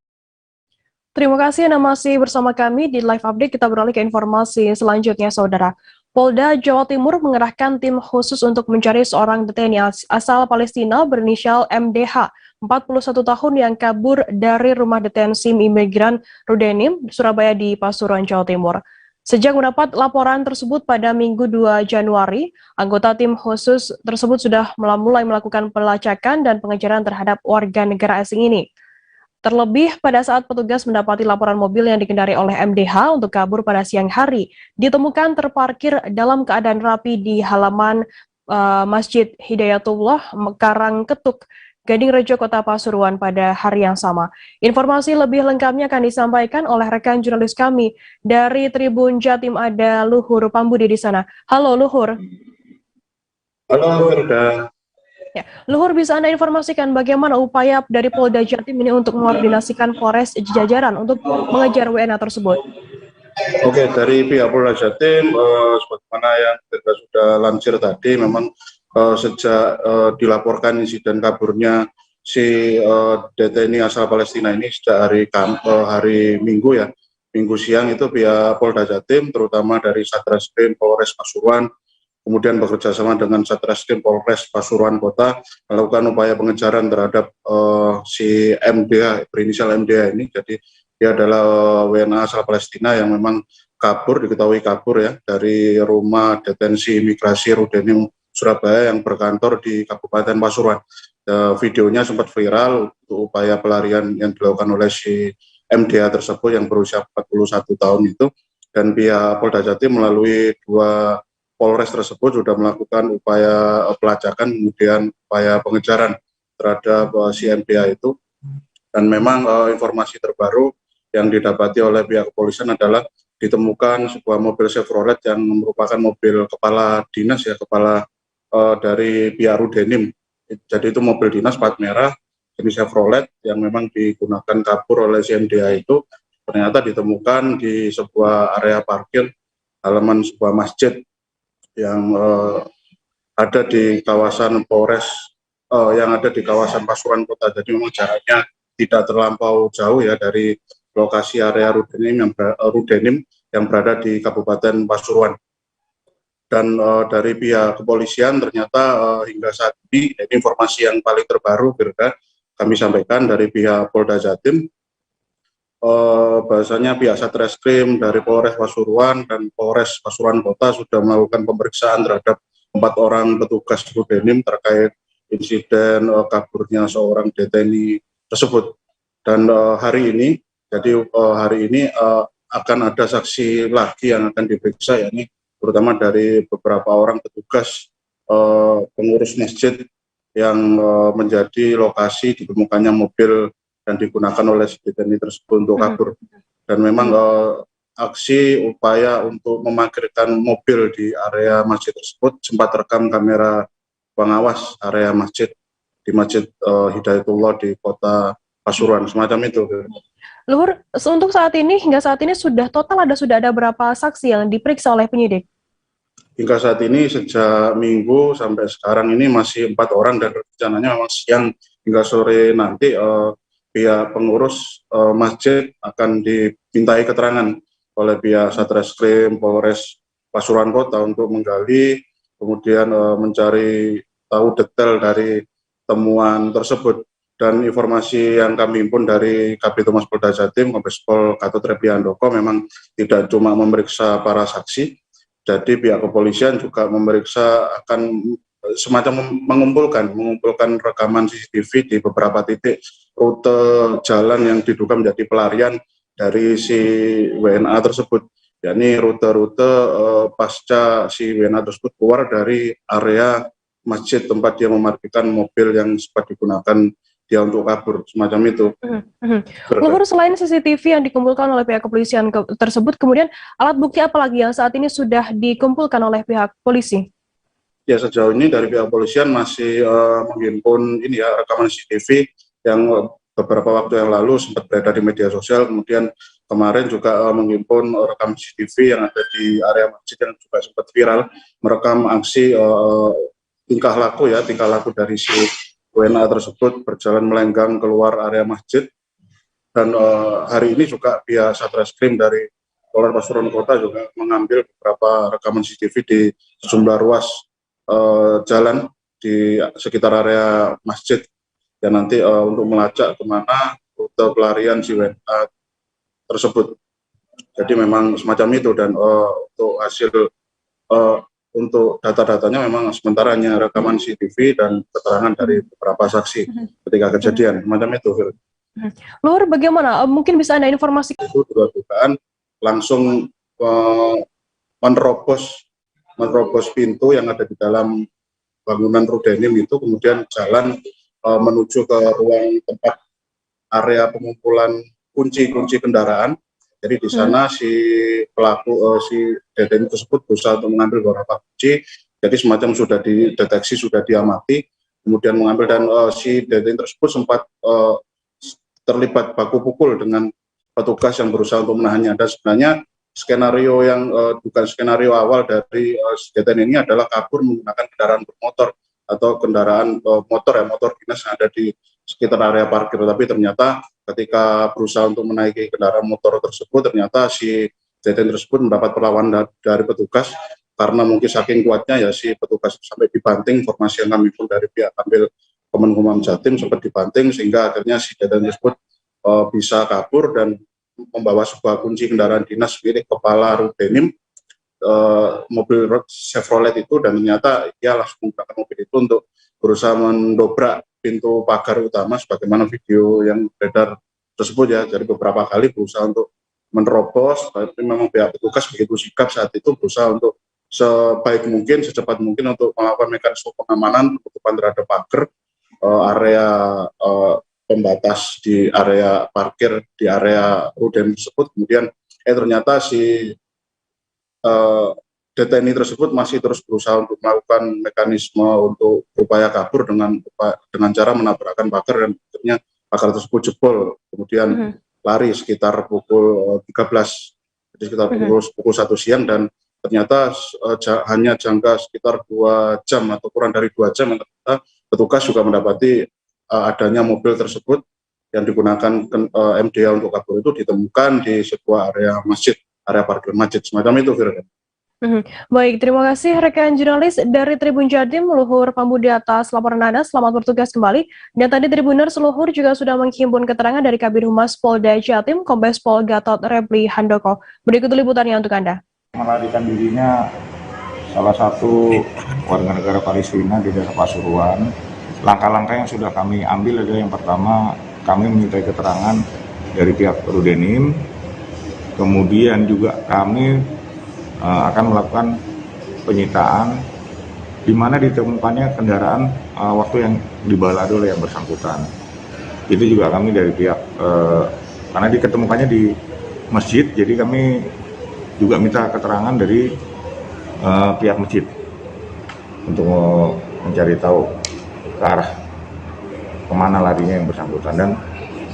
Terima kasih Anda masih bersama kami di Live Update. Kita beralih ke informasi selanjutnya, Saudara. Polda Jawa Timur mengerahkan tim khusus untuk mencari seorang DTNI asal Palestina berinisial MDH, 41 tahun yang kabur dari rumah detensi imigran Rudenim, Surabaya di Pasuruan, Jawa Timur. Sejak mendapat laporan tersebut pada Minggu 2 Januari, anggota tim khusus tersebut sudah mulai melakukan pelacakan dan pengejaran terhadap warga negara asing ini. Terlebih pada saat petugas mendapati laporan mobil yang dikendari oleh MDH untuk kabur pada siang hari, ditemukan terparkir dalam keadaan rapi di halaman Masjid Hidayatullah, Karangketuk, Gading Rejo, Kota Pasuruan pada hari yang sama. Informasi lebih lengkapnya akan disampaikan oleh rekan jurnalis kami dari Tribun Jatim, ada Luhur Pambudi di sana. Halo Luhur. Halo Firda. Ya, Luhur, bisa Anda informasikan bagaimana upaya dari Polda Jatim ini untuk mengkoordinasikan Polres jajaran untuk mengejar WNA tersebut? Oke, dari pihak Polda Jatim, sebagaimana yang kita sudah lansir tadi, memang sejak dilaporkan insiden kaburnya si DTNI asal Palestina ini sejak hari Minggu ya, Minggu siang itu pihak Polda Jatim, terutama dari Satreskrim Polres Pasuruan, kemudian bekerjasama dengan Satreskrim Polres Pasuruan Kota melakukan upaya pengejaran terhadap si MDH, berinisial MDH ini. Jadi dia adalah WNA asal Palestina yang memang diketahui kabur ya dari rumah detensi imigrasi Rudenim, Surabaya yang berkantor di Kabupaten Pasuruan. Videonya sempat viral untuk upaya pelarian yang dilakukan oleh si MDH tersebut yang berusia 41 tahun itu, dan pihak Polda Jatim melalui 2 Polres tersebut sudah melakukan upaya pelacakan, kemudian upaya pengejaran terhadap si MDH itu. Dan memang informasi terbaru yang didapati oleh pihak kepolisian adalah ditemukan sebuah mobil Chevrolet yang merupakan mobil kepala dinas ya, kepala dari pihak Rudenim. Jadi itu mobil dinas plat merah jenis Chevrolet yang memang digunakan kabur oleh si MDH itu, ternyata ditemukan di sebuah area parkir halaman sebuah masjid yang ada di kawasan Polres, yang ada di kawasan Pasuruan Kota. Jadi memang jaraknya tidak terlampau jauh ya dari lokasi area Rudenim yang berada di Kabupaten Pasuruan. Dan dari pihak kepolisian ternyata hingga saat ini informasi yang paling terbaru kami sampaikan dari pihak Polda Jatim, bahasanya pihak Satreskrim dari Polres Pasuruan dan Polres Pasuruan Kota sudah melakukan pemeriksaan terhadap 4 orang petugas Rudenim terkait insiden kaburnya seorang DTNI tersebut. Dan hari ini akan ada saksi lagi yang akan diperiksa, yakni terutama dari beberapa orang petugas pengurus masjid yang menjadi lokasi ditemukannya mobil dan digunakan oleh DTNI tersebut untuk kabur. Dan memang aksi upaya untuk memarkirkan mobil di area masjid tersebut sempat rekam kamera pengawas area masjid di Masjid Hidayatullah di Kota Pasuruan, semacam itu. Luhur, untuk hingga saat ini sudah ada berapa saksi yang diperiksa oleh penyidik? Hingga saat ini sejak Minggu sampai sekarang ini masih 4 orang, dan rencananya memang siang hingga sore nanti pihak pengurus masjid akan dimintai keterangan oleh pihak Satreskrim Polres Pasuruan Kota untuk menggali, kemudian mencari tahu detail dari temuan tersebut. Dan informasi yang kami himpun dari Kabid Humas Polda Jatim, Kombes Pol Gatot Rebiandoko, memang tidak cuma memeriksa para saksi, jadi pihak kepolisian juga memeriksa, akan semacam mengumpulkan rekaman CCTV di beberapa titik rute jalan yang diduga menjadi pelarian dari si WNA tersebut. yakni rute-rute pasca si WNA tersebut keluar dari area masjid tempat dia memarkirkan mobil yang sempat digunakan dia untuk kabur, semacam itu. Luhur, selain CCTV yang dikumpulkan oleh pihak kepolisian tersebut, kemudian alat bukti apa lagi yang saat ini sudah dikumpulkan oleh pihak polisi? Ya, sejauh ini dari pihak kepolisian masih menghimpun ini ya, rekaman CCTV yang beberapa waktu yang lalu sempat beredar di media sosial, kemudian kemarin juga menghimpun rekaman CCTV yang ada di area masjid yang juga sempat viral, merekam aksi tingkah laku dari si WNA tersebut berjalan melenggang keluar area masjid. Dan hari ini juga pihak Satreskrim dari Polres Pasuruan Kota juga mengambil beberapa rekaman CCTV di sejumlah ruas jalan di sekitar area masjid, dan nanti untuk melacak kemana rute pelarian si WNA tersebut. Jadi memang semacam itu, dan untuk hasil untuk data-datanya memang sementara hanya rekaman CCTV dan keterangan dari beberapa saksi ketika kejadian, semacam itu. Luhur, bagaimana? Mungkin bisa Anda informasikan? Itu dugaan langsung menerobos pintu yang ada di dalam bangunan Rudenim itu, kemudian jalan menuju ke ruang tempat area pengumpulan kunci kendaraan. Jadi di sana si pelaku si DTM tersebut berusaha untuk mengambil beberapa kunci. Jadi semacam sudah dideteksi, sudah diamati, kemudian mengambil, dan si DTM tersebut sempat terlibat baku pukul dengan petugas yang berusaha untuk menahannya. Dan sebenarnya skenario yang bukan skenario awal dari DTM ini adalah kabur menggunakan kendaraan bermotor atau kendaraan motor dinas yang ada di sekitar area parkir. Tapi ternyata ketika berusaha untuk menaiki kendaraan motor tersebut, ternyata si DTM tersebut mendapat perlawanan dari petugas, karena mungkin saking kuatnya ya si petugas sampai dibanting. Informasi yang kami pun dari pihak Kanwil Kemenkumham Jatim sempat dibanting, sehingga akhirnya si DTM tersebut bisa kabur dan membawa sebuah kunci kendaraan dinas milik Kepala Rudenim, mobil Chevrolet itu, dan ternyata ia langsung menggunakan mobil itu untuk berusaha mendobrak pintu pagar utama sebagaimana video yang beredar tersebut ya. Jadi beberapa kali berusaha untuk menerobos, tapi memang pihak petugas begitu sigap saat itu, berusaha untuk sebaik mungkin, secepat mungkin untuk melakukan mekanisme pengamanan, penutupan terhadap pagar, area pembatas di area parkir di area Rudenim tersebut. Kemudian ternyata si DTNI tersebut masih terus berusaha untuk melakukan mekanisme untuk upaya kabur dengan cara menabrakkan pagar, dan akhirnya pagar tersebut jebol, kemudian lari sekitar pukul 13, jadi sekitar pukul 1 siang, dan ternyata hanya jangka sekitar 2 jam atau kurang dari 2 jam, yang ternyata petugas juga mendapati adanya mobil tersebut yang digunakan MDA untuk kabur itu ditemukan di sebuah area masjid, area parkir masjid, semacam itu, Firdan. Baik, terima kasih rekan jurnalis dari Tribun Jatim, Luhur Pambudi, atas laporan Anda. Selamat bertugas kembali. Dan tadi Tribuners, Luhur juga sudah menghimpun keterangan dari Kabid Humas Polda Jatim, Kombes Pol Gatot Repli Handoko. Berikut liputannya untuk Anda. Melarikan dirinya salah satu warga negara Palestina di daerah Pasuruan. Langkah-langkah yang sudah kami ambil adalah yang pertama, kami meminta keterangan dari pihak Rudenim. Kemudian juga kami akan melakukan penyitaan di mana ditemukannya kendaraan waktu yang dibalado oleh yang bersangkutan. Itu juga kami dari pihak karena diketemukannya di masjid, jadi kami juga minta keterangan dari pihak masjid untuk mencari tahu ke arah kemana larinya yang bersangkutan. Dan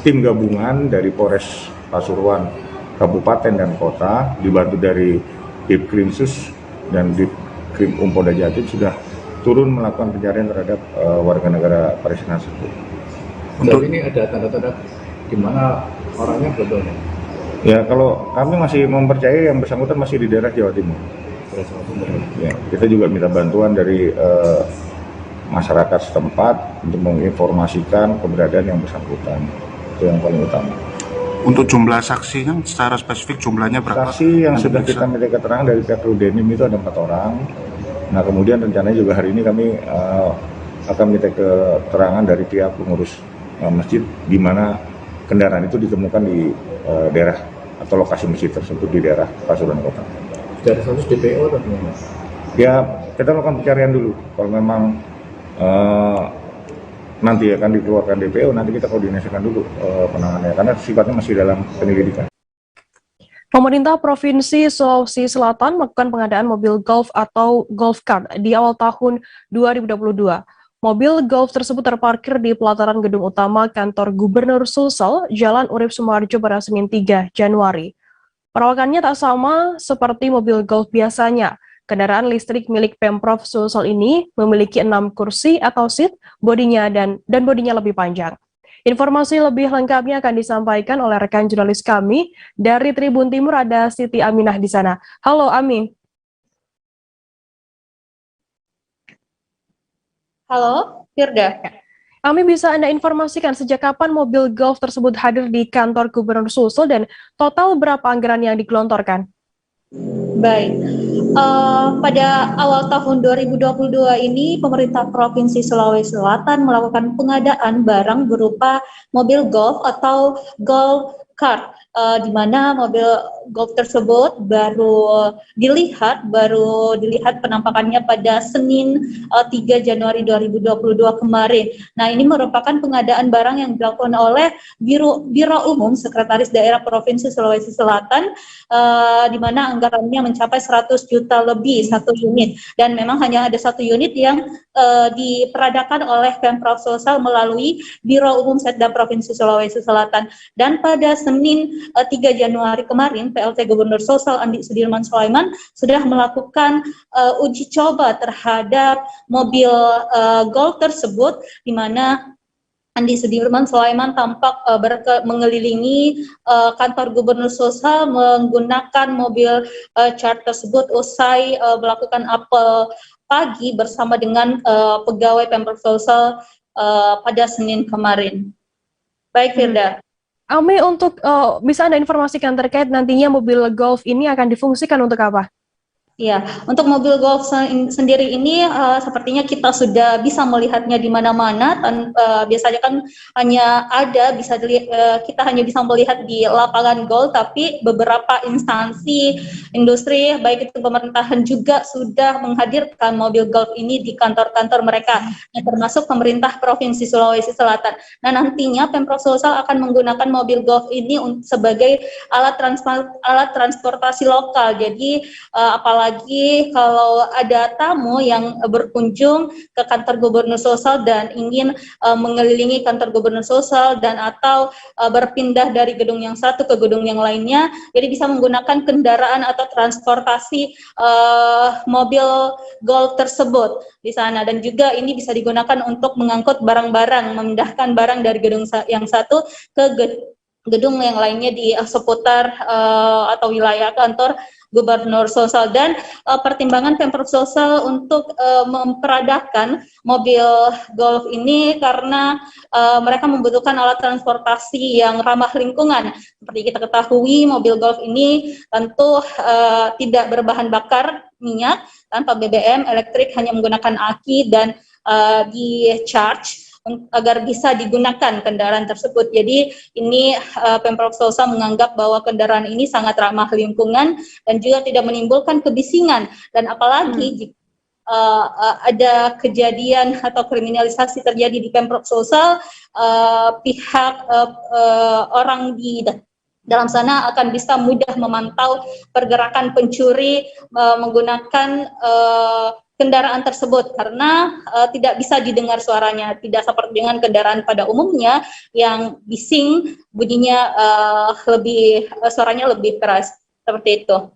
tim gabungan dari Polres Pasuruan Kabupaten dan Kota dibantu dari Ditkrimsus dan Ditkrim Polda Jatim sudah turun melakukan pencarian terhadap warga negara Palestina tersebut. Untuk ini ada tanda-tanda di mana orangnya betul? Ya, kalau kami masih mempercayai yang bersangkutan masih di daerah Jawa Timur. Ya, kita juga minta bantuan dari masyarakat setempat untuk menginformasikan keberadaan yang bersangkutan. Itu yang paling utama. Untuk jumlah saksinya secara spesifik jumlahnya berapa? Saksi yang sudah kita minta keterangan dari pihak Rudenim itu ada 4 orang. Nah, kemudian rencananya juga hari ini kami akan minta keterangan dari pihak pengurus masjid di mana kendaraan itu ditemukan di daerah atau lokasi masjid tersebut di daerah Pasuruan Kota. Dari status DPO atau gimana? Ya, kita lakukan pencarian dulu. Kalau memang nanti akan dikeluarkan DPO, nanti kita koordinasikan dulu penanganannya, karena sifatnya masih dalam penyelidikan. Pemerintah Provinsi Sulawesi Selatan melakukan pengadaan mobil golf atau golf cart di awal tahun 2022. Mobil golf tersebut terparkir di pelataran gedung utama kantor Gubernur Sulsel, Jalan Urip Sumoharjo pada Senin 3 Januari. Perawakannya tak sama seperti mobil golf biasanya. Kendaraan listrik milik Pemprov Sulsel ini memiliki 6 kursi atau seat, bodinya dan bodinya lebih panjang. Informasi lebih lengkapnya akan disampaikan oleh rekan jurnalis kami dari Tribun Timur, ada Siti Aminah di sana. Halo Ami. Halo, Firda. Ami, bisa Anda informasikan sejak kapan mobil golf tersebut hadir di kantor Gubernur Sulsel dan total berapa anggaran yang digelontorkan? Baik, pada awal tahun 2022 ini pemerintah Provinsi Sulawesi Selatan melakukan pengadaan barang berupa mobil golf atau golf cart, di mana mobil golf tersebut baru dilihat penampakannya pada Senin 3 Januari 2022 kemarin. Nah, ini merupakan pengadaan barang yang dilakukan oleh Biro Umum Sekretaris Daerah Provinsi Sulawesi Selatan, di mana anggarannya mencapai 100 juta lebih satu unit, dan memang hanya ada satu unit yang diperadakan oleh Pemprov Sulsel melalui Biro Umum Setda Provinsi Sulawesi Selatan. Dan pada Senin 3 Januari kemarin, PLT Gubernur Sulsel Andi Sudirman Sulaiman sudah melakukan uji coba terhadap mobil golf tersebut, di mana Andi Sudirman Sulaiman tampak mengelilingi kantor Gubernur Sulsel menggunakan mobil chart tersebut usai melakukan apel pagi bersama dengan pegawai Pemprov Sulsel pada Senin kemarin. Baik, Firda. Ami, untuk bisa Anda informasikan terkait nantinya mobil golf ini akan difungsikan untuk apa? Ya, untuk mobil golf sendiri ini sepertinya kita sudah bisa melihatnya di mana-mana. Biasanya kan hanya ada kita hanya bisa melihat di lapangan golf, tapi beberapa instansi industri baik itu pemerintahan juga sudah menghadirkan mobil golf ini di kantor-kantor mereka, termasuk pemerintah Provinsi Sulawesi Selatan. Nah, nantinya Pemprov Sulsel akan menggunakan mobil golf ini sebagai alat transportasi lokal. Jadi apalagi kalau ada tamu yang berkunjung ke kantor Gubernur Sulsel dan ingin mengelilingi kantor Gubernur Sulsel dan atau berpindah dari gedung yang satu ke gedung yang lainnya, jadi bisa menggunakan kendaraan atau transportasi mobil golf tersebut di sana. Dan juga ini bisa digunakan untuk mengangkut barang-barang, memindahkan barang dari gedung yang satu ke gedung yang lainnya di seputar atau wilayah kantor Gubernur Sulsel. Dan pertimbangan Pemprov Sulsel untuk memperadakan mobil golf ini karena mereka membutuhkan alat transportasi yang ramah lingkungan. Seperti kita ketahui, mobil golf ini tentu tidak berbahan bakar minyak, tanpa BBM, elektrik, hanya menggunakan aki dan di-charge agar bisa digunakan kendaraan tersebut. Jadi ini Pemprov Sulsel menganggap bahwa kendaraan ini sangat ramah lingkungan dan juga tidak menimbulkan kebisingan. Dan apalagi jika ada kejadian atau kriminalisasi terjadi di Pemprov Sulsel, pihak orang di dalam sana akan bisa mudah memantau pergerakan pencuri menggunakan kendaraan tersebut, karena tidak bisa didengar suaranya, tidak seperti dengan kendaraan pada umumnya yang bising, bunyinya suaranya lebih keras, seperti itu.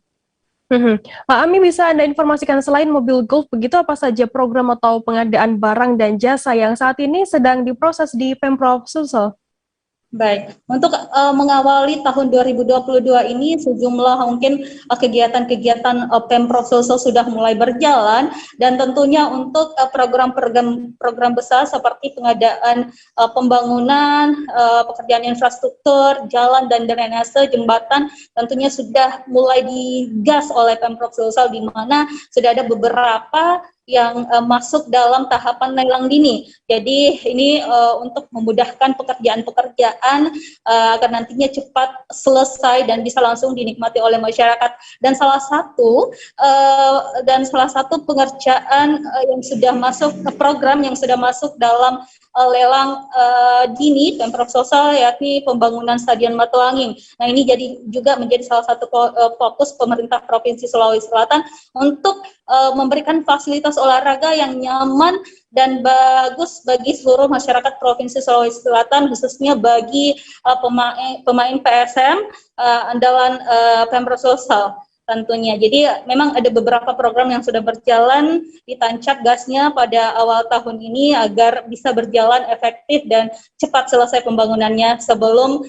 Pak Ami, bisa Anda informasikan selain mobil golf, begitu apa saja program atau pengadaan barang dan jasa yang saat ini sedang diproses di Pemprov Sulsel? Baik, untuk mengawali tahun 2022 ini sejumlah mungkin kegiatan-kegiatan Pemprov Sulsel sudah mulai berjalan, dan tentunya untuk program besar seperti pengadaan pembangunan, pekerjaan infrastruktur, jalan dan drainase, jembatan tentunya sudah mulai digas oleh Pemprov Sulsel, di mana sudah ada beberapa yang masuk dalam tahapan lelang dini. Jadi ini untuk memudahkan pekerjaan-pekerjaan agar nantinya cepat selesai dan bisa langsung dinikmati oleh masyarakat. Dan salah satu pengerjaan yang sudah masuk ke program yang sudah masuk dalam lelang dini Pemprov Sulsel yakni pembangunan Stadion Matuanging. Nah, ini juga menjadi salah satu fokus pemerintah Provinsi Sulawesi Selatan untuk memberikan fasilitas olahraga yang nyaman dan bagus bagi seluruh masyarakat Provinsi Sulawesi Selatan, khususnya bagi pemain PSM andalan Pemprov Sulsel tentunya. Jadi memang ada beberapa program yang sudah berjalan, ditancap gasnya pada awal tahun ini agar bisa berjalan efektif dan cepat selesai pembangunannya sebelum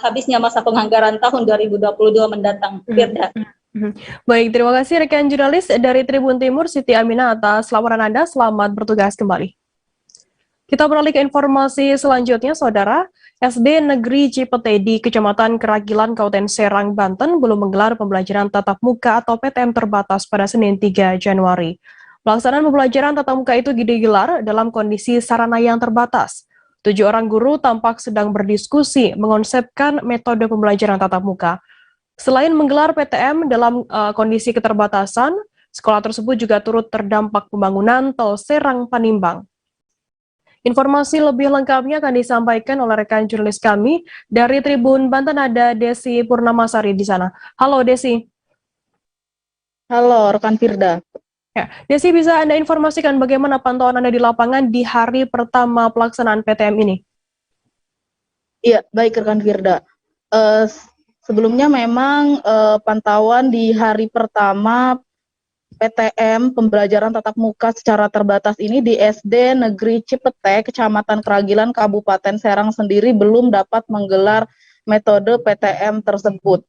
habisnya masa penganggaran tahun 2022 mendatang. Firda. Baik, terima kasih rekan jurnalis dari Tribun Timur Siti Aminah atas laporan Anda. Selamat bertugas kembali. Kita beralih ke informasi selanjutnya, Saudara. SD Negeri Cipete di Kecamatan Keragilan, Kabupaten Serang, Banten belum menggelar pembelajaran tatap muka atau PTM terbatas pada Senin 3 Januari. Pelaksanaan pembelajaran tatap muka itu digelar dalam kondisi sarana yang terbatas. 7 orang guru tampak sedang berdiskusi mengonsepkan metode pembelajaran tatap muka. Selain menggelar PTM dalam kondisi keterbatasan, sekolah tersebut juga turut terdampak pembangunan tol Serang-Panimbang. Informasi lebih lengkapnya akan disampaikan oleh rekan jurnalis kami dari Tribun Banten, ada Desi Purnamasari di sana. Halo Desi. Halo rekan Firda. Ya, Desi, bisa Anda informasikan bagaimana pantauan Anda di lapangan di hari pertama pelaksanaan PTM ini? Iya, baik rekan Firda. Sebelumnya memang pantauan di hari pertama PTM pembelajaran tatap muka secara terbatas ini di SD Negeri Cipete, Kecamatan Keragilan, Kabupaten Serang sendiri belum dapat menggelar metode PTM tersebut.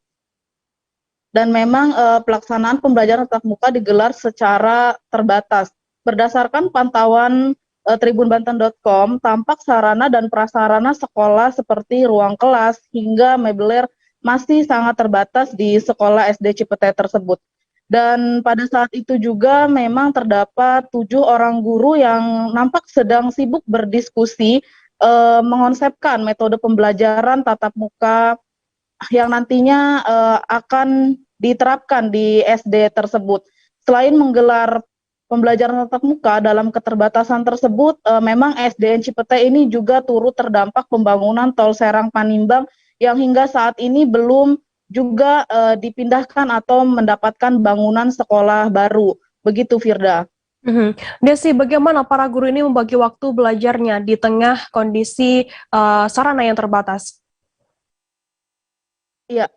Dan memang pelaksanaan pembelajaran tatap muka digelar secara terbatas. Berdasarkan pantauan tribunbanten.com, tampak sarana dan prasarana sekolah seperti ruang kelas hingga meubilir masih sangat terbatas di sekolah SD Cipete tersebut. Dan pada saat itu juga memang terdapat 7 orang guru yang nampak sedang sibuk berdiskusi mengonsepkan metode pembelajaran tatap muka yang nantinya akan diterapkan di SD tersebut. Selain menggelar pembelajaran tatap muka dalam keterbatasan tersebut, memang SDN Cipete ini juga turut terdampak pembangunan tol Serang-Panimbang yang hingga saat ini belum juga dipindahkan atau mendapatkan bangunan sekolah baru. Begitu, Firda. Desi, bagaimana para guru ini membagi waktu belajarnya di tengah kondisi sarana yang terbatas? Iya,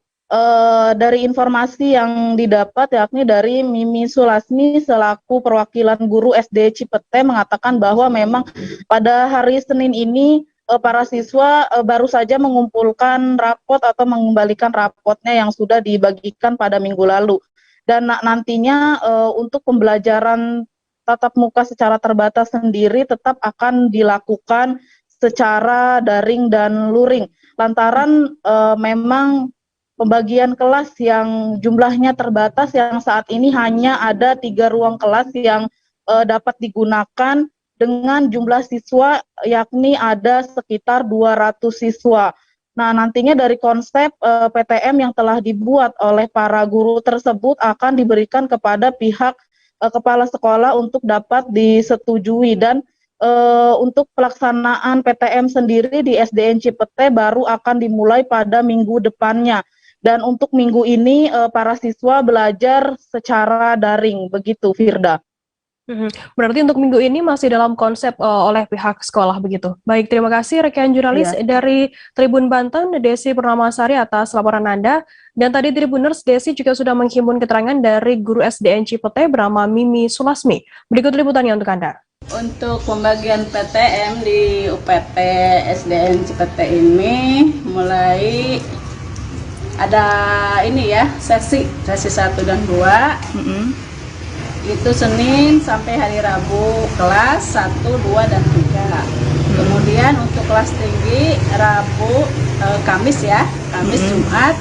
dari informasi yang didapat yakni dari Mimi Sulasmi selaku perwakilan guru SD Cipete mengatakan bahwa memang pada hari Senin ini para siswa baru saja mengumpulkan rapot atau mengembalikan rapotnya yang sudah dibagikan pada minggu lalu. Dan nantinya untuk pembelajaran tatap muka secara terbatas sendiri tetap akan dilakukan secara daring dan luring. Lantaran memang pembagian kelas yang jumlahnya terbatas, yang saat ini hanya ada 3 ruang kelas yang dapat digunakan dengan jumlah siswa yakni ada sekitar 200 siswa. Nah, nantinya dari konsep PTM yang telah dibuat oleh para guru tersebut akan diberikan kepada pihak kepala sekolah untuk dapat disetujui. Dan untuk pelaksanaan PTM sendiri di SDN Cipete baru akan dimulai pada minggu depannya. Dan untuk minggu ini para siswa belajar secara daring, begitu Firda. Berarti untuk minggu ini masih dalam konsep oleh pihak sekolah begitu. Baik, terima kasih rekan jurnalis dari Tribun Banten, Desi Purnamasari atas laporan Anda. Dan tadi Tribuners, Desi juga sudah menghimpun keterangan dari guru SDN Cipete bernama Mimi Sulasmi. Berikut liputannya untuk Anda. Untuk pembagian PTM di UPT SDN Cipete ini mulai ada ini ya, sesi 1 dan 2. Itu Senin sampai hari Rabu kelas 1, 2, dan 3. Kemudian untuk kelas tinggi Rabu, Kamis ya, Kamis, Jumat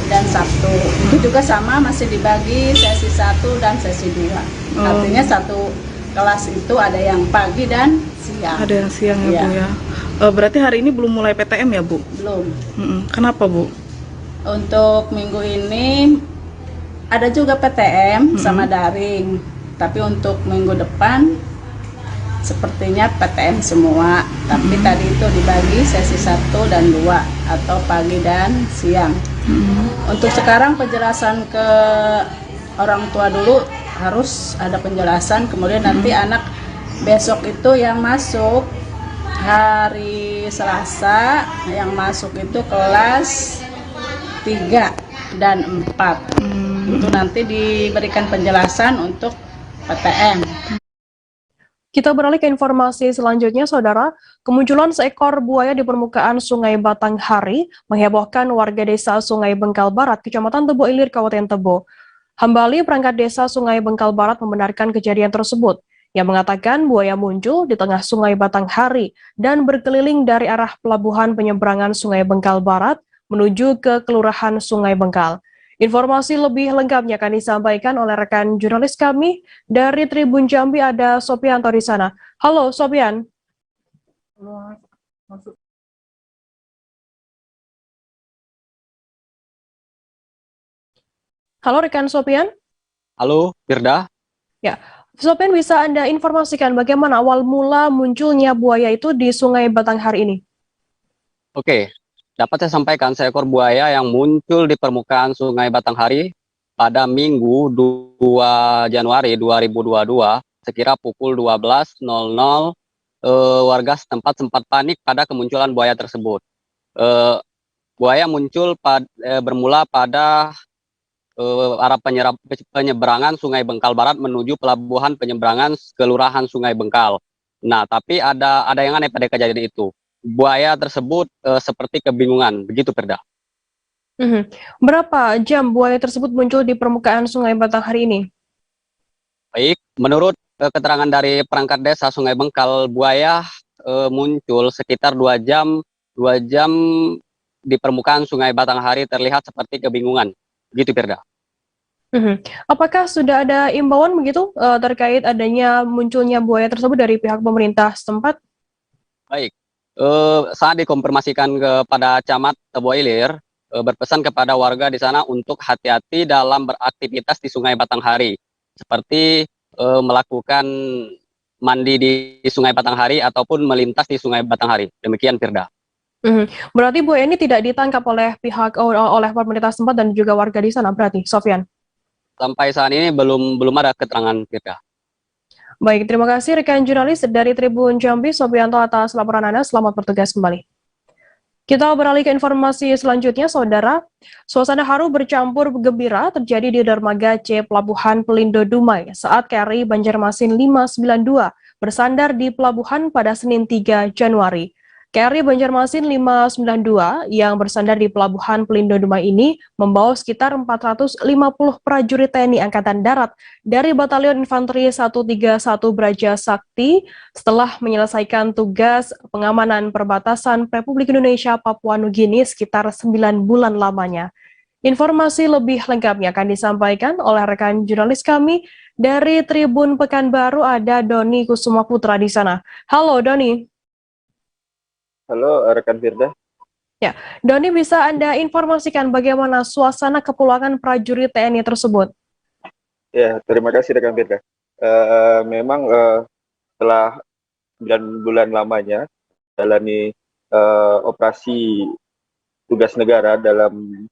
dan Sabtu. Itu juga sama, masih dibagi sesi 1 dan sesi 2. Artinya satu kelas itu ada yang pagi dan siang. Ada yang siang ya, Iya. Bu ya. Berarti hari ini belum mulai PTM ya, Bu? Belum. Kenapa, Bu? Untuk minggu ini ada juga PTM sama daring. Tapi untuk minggu depan sepertinya PTM semua. Tapi tadi itu dibagi sesi 1 dan 2 atau pagi dan siang. Untuk sekarang penjelasan ke orang tua dulu, harus ada penjelasan, kemudian nanti anak besok itu yang masuk hari Selasa, yang masuk itu kelas 3 dan 4. Itu nanti diberikan penjelasan untuk PTM. Kita beralih ke informasi selanjutnya, Saudara. Kemunculan seekor buaya di permukaan Sungai Batanghari menghebohkan warga desa Sungai Bengkal Barat, Kecamatan Tebo Ilir, Kabupaten Tebo. Hambali perangkat desa Sungai Bengkal Barat membenarkan kejadian tersebut, yang mengatakan buaya muncul di tengah Sungai Batanghari dan berkeliling dari arah pelabuhan penyeberangan Sungai Bengkal Barat menuju ke Kelurahan Sungai Bengkal. Informasi lebih lengkapnya akan disampaikan oleh rekan jurnalis kami dari Tribun Jambi, ada Sopianto di sana. Halo Sopian. Halo rekan Sopian. Halo Firda. Ya, Sopian, bisa Anda informasikan bagaimana awal mula munculnya buaya itu di Sungai Batanghari ini? Oke, dapat saya sampaikan seekor buaya yang muncul di permukaan Sungai Batanghari pada Minggu 2 Januari 2022 sekira pukul 12.00. Warga setempat sempat panik pada kemunculan buaya tersebut. Buaya muncul bermula pada arah penyeberangan Sungai Bengkal Barat menuju pelabuhan penyeberangan Kelurahan Sungai Bengkal. Nah, tapi ada yang aneh pada kejadian itu. Buaya tersebut seperti kebingungan, begitu Perda. Berapa jam buaya tersebut muncul di permukaan Sungai Batanghari ini? Baik, menurut keterangan dari perangkat desa Sungai Bengkal, buaya muncul sekitar 2 jam di permukaan Sungai Batanghari, terlihat seperti kebingungan. Begitu Perda. Apakah sudah ada imbauan begitu terkait adanya munculnya buaya tersebut dari pihak pemerintah setempat? Baik, saat dikonfirmasikan kepada Camat Tebo Ilir, berpesan kepada warga di sana untuk hati-hati dalam beraktivitas di Sungai Batanghari, seperti melakukan mandi di Sungai Batanghari ataupun melintas di Sungai Batanghari. Demikian Firda. Berarti buaya ini tidak ditangkap oleh pihak oleh pemerintah setempat dan juga warga di sana, berarti Sofyan? Sampai saat ini belum ada keterangan Firda. Baik, terima kasih rekan jurnalis dari Tribun Jambi, Sopianto, atas laporan Anda. Selamat bertugas kembali. Kita beralih ke informasi selanjutnya, Saudara. Suasana haru bercampur gembira terjadi di dermaga C Pelabuhan Pelindo Dumai saat KRI Banjarmasin 592 bersandar di pelabuhan pada Senin 3 Januari. KRI Banjarmasin 592 yang bersandar di Pelabuhan Pelindo Dumai ini membawa sekitar 450 prajurit TNI Angkatan Darat dari Batalion Infanteri 131 Braja Sakti setelah menyelesaikan tugas pengamanan perbatasan Republik Indonesia Papua Nugini sekitar 9 bulan lamanya. Informasi lebih lengkapnya akan disampaikan oleh rekan jurnalis kami dari Tribun Pekanbaru, ada Doni Kusuma Putra di sana. Halo Doni. Halo rekan Firda. Ya, Doni, bisa Anda informasikan bagaimana suasana kepulangan prajurit TNI tersebut? Ya, terima kasih rekan Firda. Memang setelah 9 bulan lamanya jalani operasi tugas negara dalam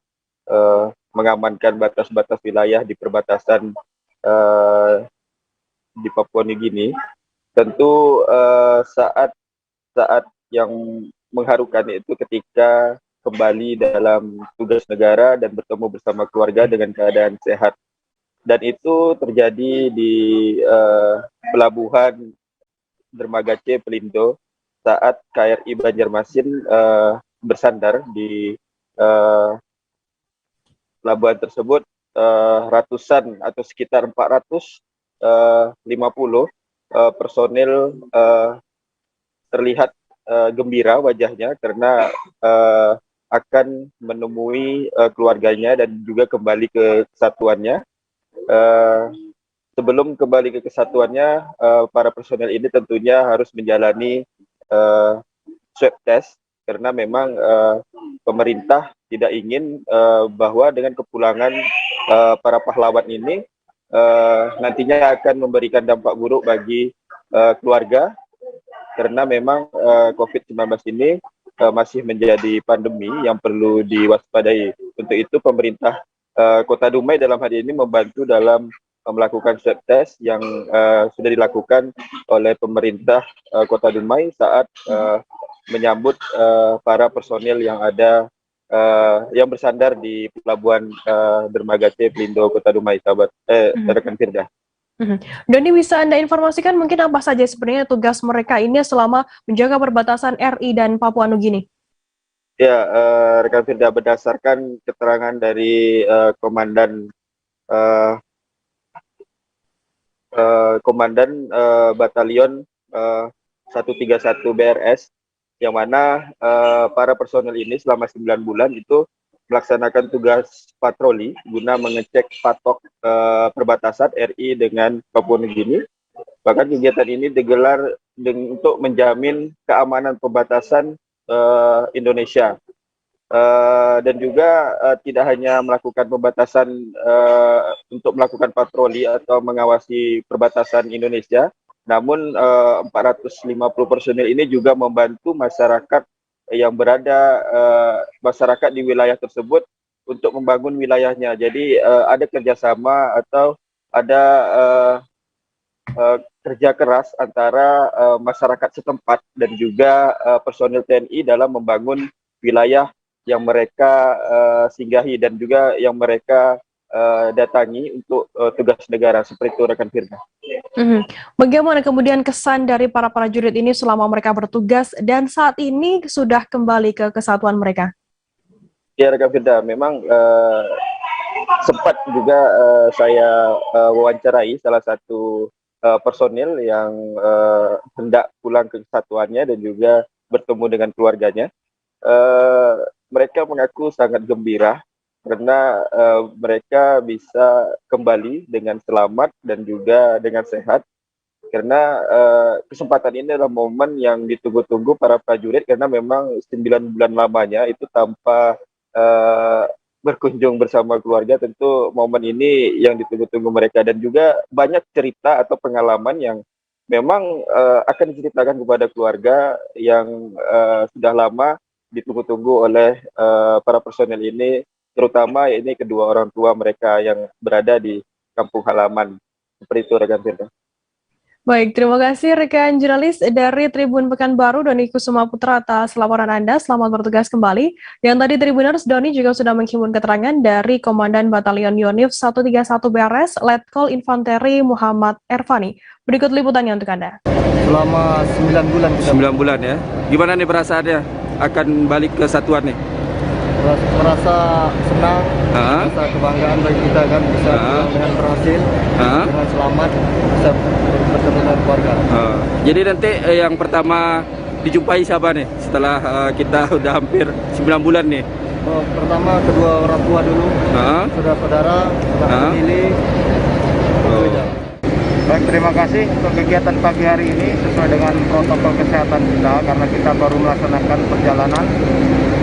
mengamankan batas-batas wilayah di perbatasan di Papua Nugini, tentu saat yang mengharukan itu ketika kembali dalam tugas negara dan bertemu bersama keluarga dengan keadaan sehat. Dan itu terjadi di pelabuhan dermaga C Pelindo saat KRI Banjarmasin bersandar di pelabuhan tersebut. Ratusan atau sekitar 450 personil terlihat gembira wajahnya karena akan menemui keluarganya dan juga kembali ke kesatuannya. Sebelum kembali ke kesatuannya, para personel ini tentunya harus menjalani swab test karena memang pemerintah tidak ingin bahwa dengan kepulangan para pahlawan ini nantinya akan memberikan dampak buruk bagi keluarga karena memang COVID-19 ini masih menjadi pandemi yang perlu diwaspadai. Untuk itu pemerintah Kota Dumai dalam hal ini membantu dalam melakukan swab test yang sudah dilakukan oleh pemerintah Kota Dumai saat menyambut para personil yang ada yang bersandar di Pelabuhan Dermaga C Pelindo Kota Dumai, sahabat rekan Firda. Doni, bisa Anda informasikan mungkin apa saja sebenarnya tugas mereka ini selama menjaga perbatasan RI dan Papua Nugini? Ya, rekan Firda, berdasarkan keterangan dari Komandan Batalion 131 BRS, yang mana para personel ini selama 9 bulan itu melaksanakan tugas patroli guna mengecek patok perbatasan RI dengan Papua Nugini. Bahkan kegiatan ini digelar untuk menjamin keamanan perbatasan Indonesia. Dan juga tidak hanya melakukan pembatasan untuk melakukan patroli atau mengawasi perbatasan Indonesia, namun 450 personil ini juga membantu masyarakat yang berada masyarakat di wilayah tersebut untuk membangun wilayahnya. Jadi ada kerjasama atau ada kerja keras antara masyarakat setempat dan juga personil TNI dalam membangun wilayah yang mereka singgahi dan juga yang mereka datangi untuk tugas negara, seperti itu rekan Firda. Bagaimana kemudian kesan dari para prajurit ini selama mereka bertugas dan saat ini sudah kembali ke kesatuan mereka? Ya rekan Firda, memang sempat juga saya wawancarai salah satu personil yang hendak pulang ke kesatuannya dan juga bertemu dengan keluarganya. Mereka mengaku sangat gembira karena mereka bisa kembali dengan selamat dan juga dengan sehat, karena kesempatan ini adalah momen yang ditunggu-tunggu para prajurit karena memang 9 bulan lamanya itu tanpa berkunjung bersama keluarga. Tentu momen ini yang ditunggu-tunggu mereka dan juga banyak cerita atau pengalaman yang memang akan diceritakan kepada keluarga yang sudah lama ditunggu-tunggu oleh para personel ini, terutama ini kedua orang tua mereka yang berada di kampung halaman. Seperti itu rekan Firda. Baik, terima kasih rekan jurnalis dari Tribun Pekanbaru, Doni Kusuma Putra, atas laporan Anda. Selamat bertugas kembali. Dan tadi Tribuners, Doni juga sudah menghimpun keterangan dari Komandan Batalion Yonif 131 BRS, Letkol Infanteri Muhammad Ervani. Berikut liputannya untuk Anda. Selama 9 bulan. 9 bulan ya. Gimana nih perasaannya akan balik ke satuan nih? Merasa senang, merasa kebanggaan bagi kita kan bisa dengan berhasil, dengan selamat bisa bertemu dengan keluarga. Jadi nanti yang pertama dijumpai siapa nih setelah kita udah hampir 9 bulan nih? Pertama kedua orang tua dulu, saudara-saudara, famili. Baik, terima kasih untuk kegiatan pagi hari ini sesuai dengan protokol kesehatan kita, karena kita baru melaksanakan perjalanan,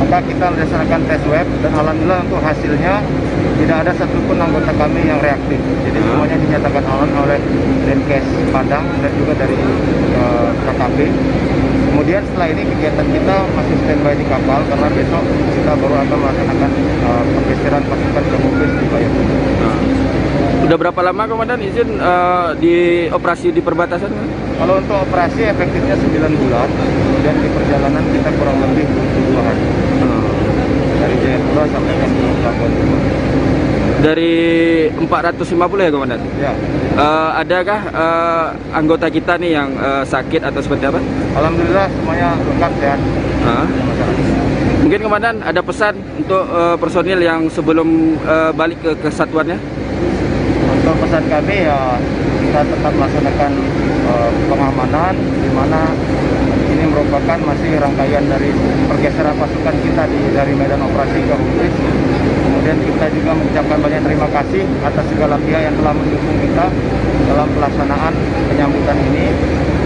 maka kita melaksanakan tes web dan alhamdulillah untuk hasilnya tidak ada satupun anggota kami yang reaktif. Jadi semuanya dinyatakan aman oleh Dinkes Padang dan juga dari KKP. Kemudian setelah ini kegiatan kita masih standby di kapal karena besok kita baru akan melaksanakan pergeseran pasukan ke Mubis di Bayangkara. Udah berapa lama Komandan izin di operasi di perbatasan? Kalau untuk operasi efektifnya 9 bulan, dan di perjalanan kita kurang lebih 22 hari. Dari Jayapura sampai ke Pelabuhan. Dari 450 ya Komandan? Ya. Adakah anggota kita nih yang sakit atau seperti apa? Alhamdulillah semuanya lengkap sehat. Mungkin Komandan ada pesan untuk personil yang sebelum balik ke kesatuannya? Untuk pesan kami ya kita tetap melaksanakan pengamanan, di mana ini merupakan merupakan masih rangkaian dari pergeseran pasukan kita dari medan operasi ke Humpris. Kemudian kita juga mengucapkan banyak terima kasih atas segala pihak yang telah mendukung kita dalam pelaksanaan penyambutan ini.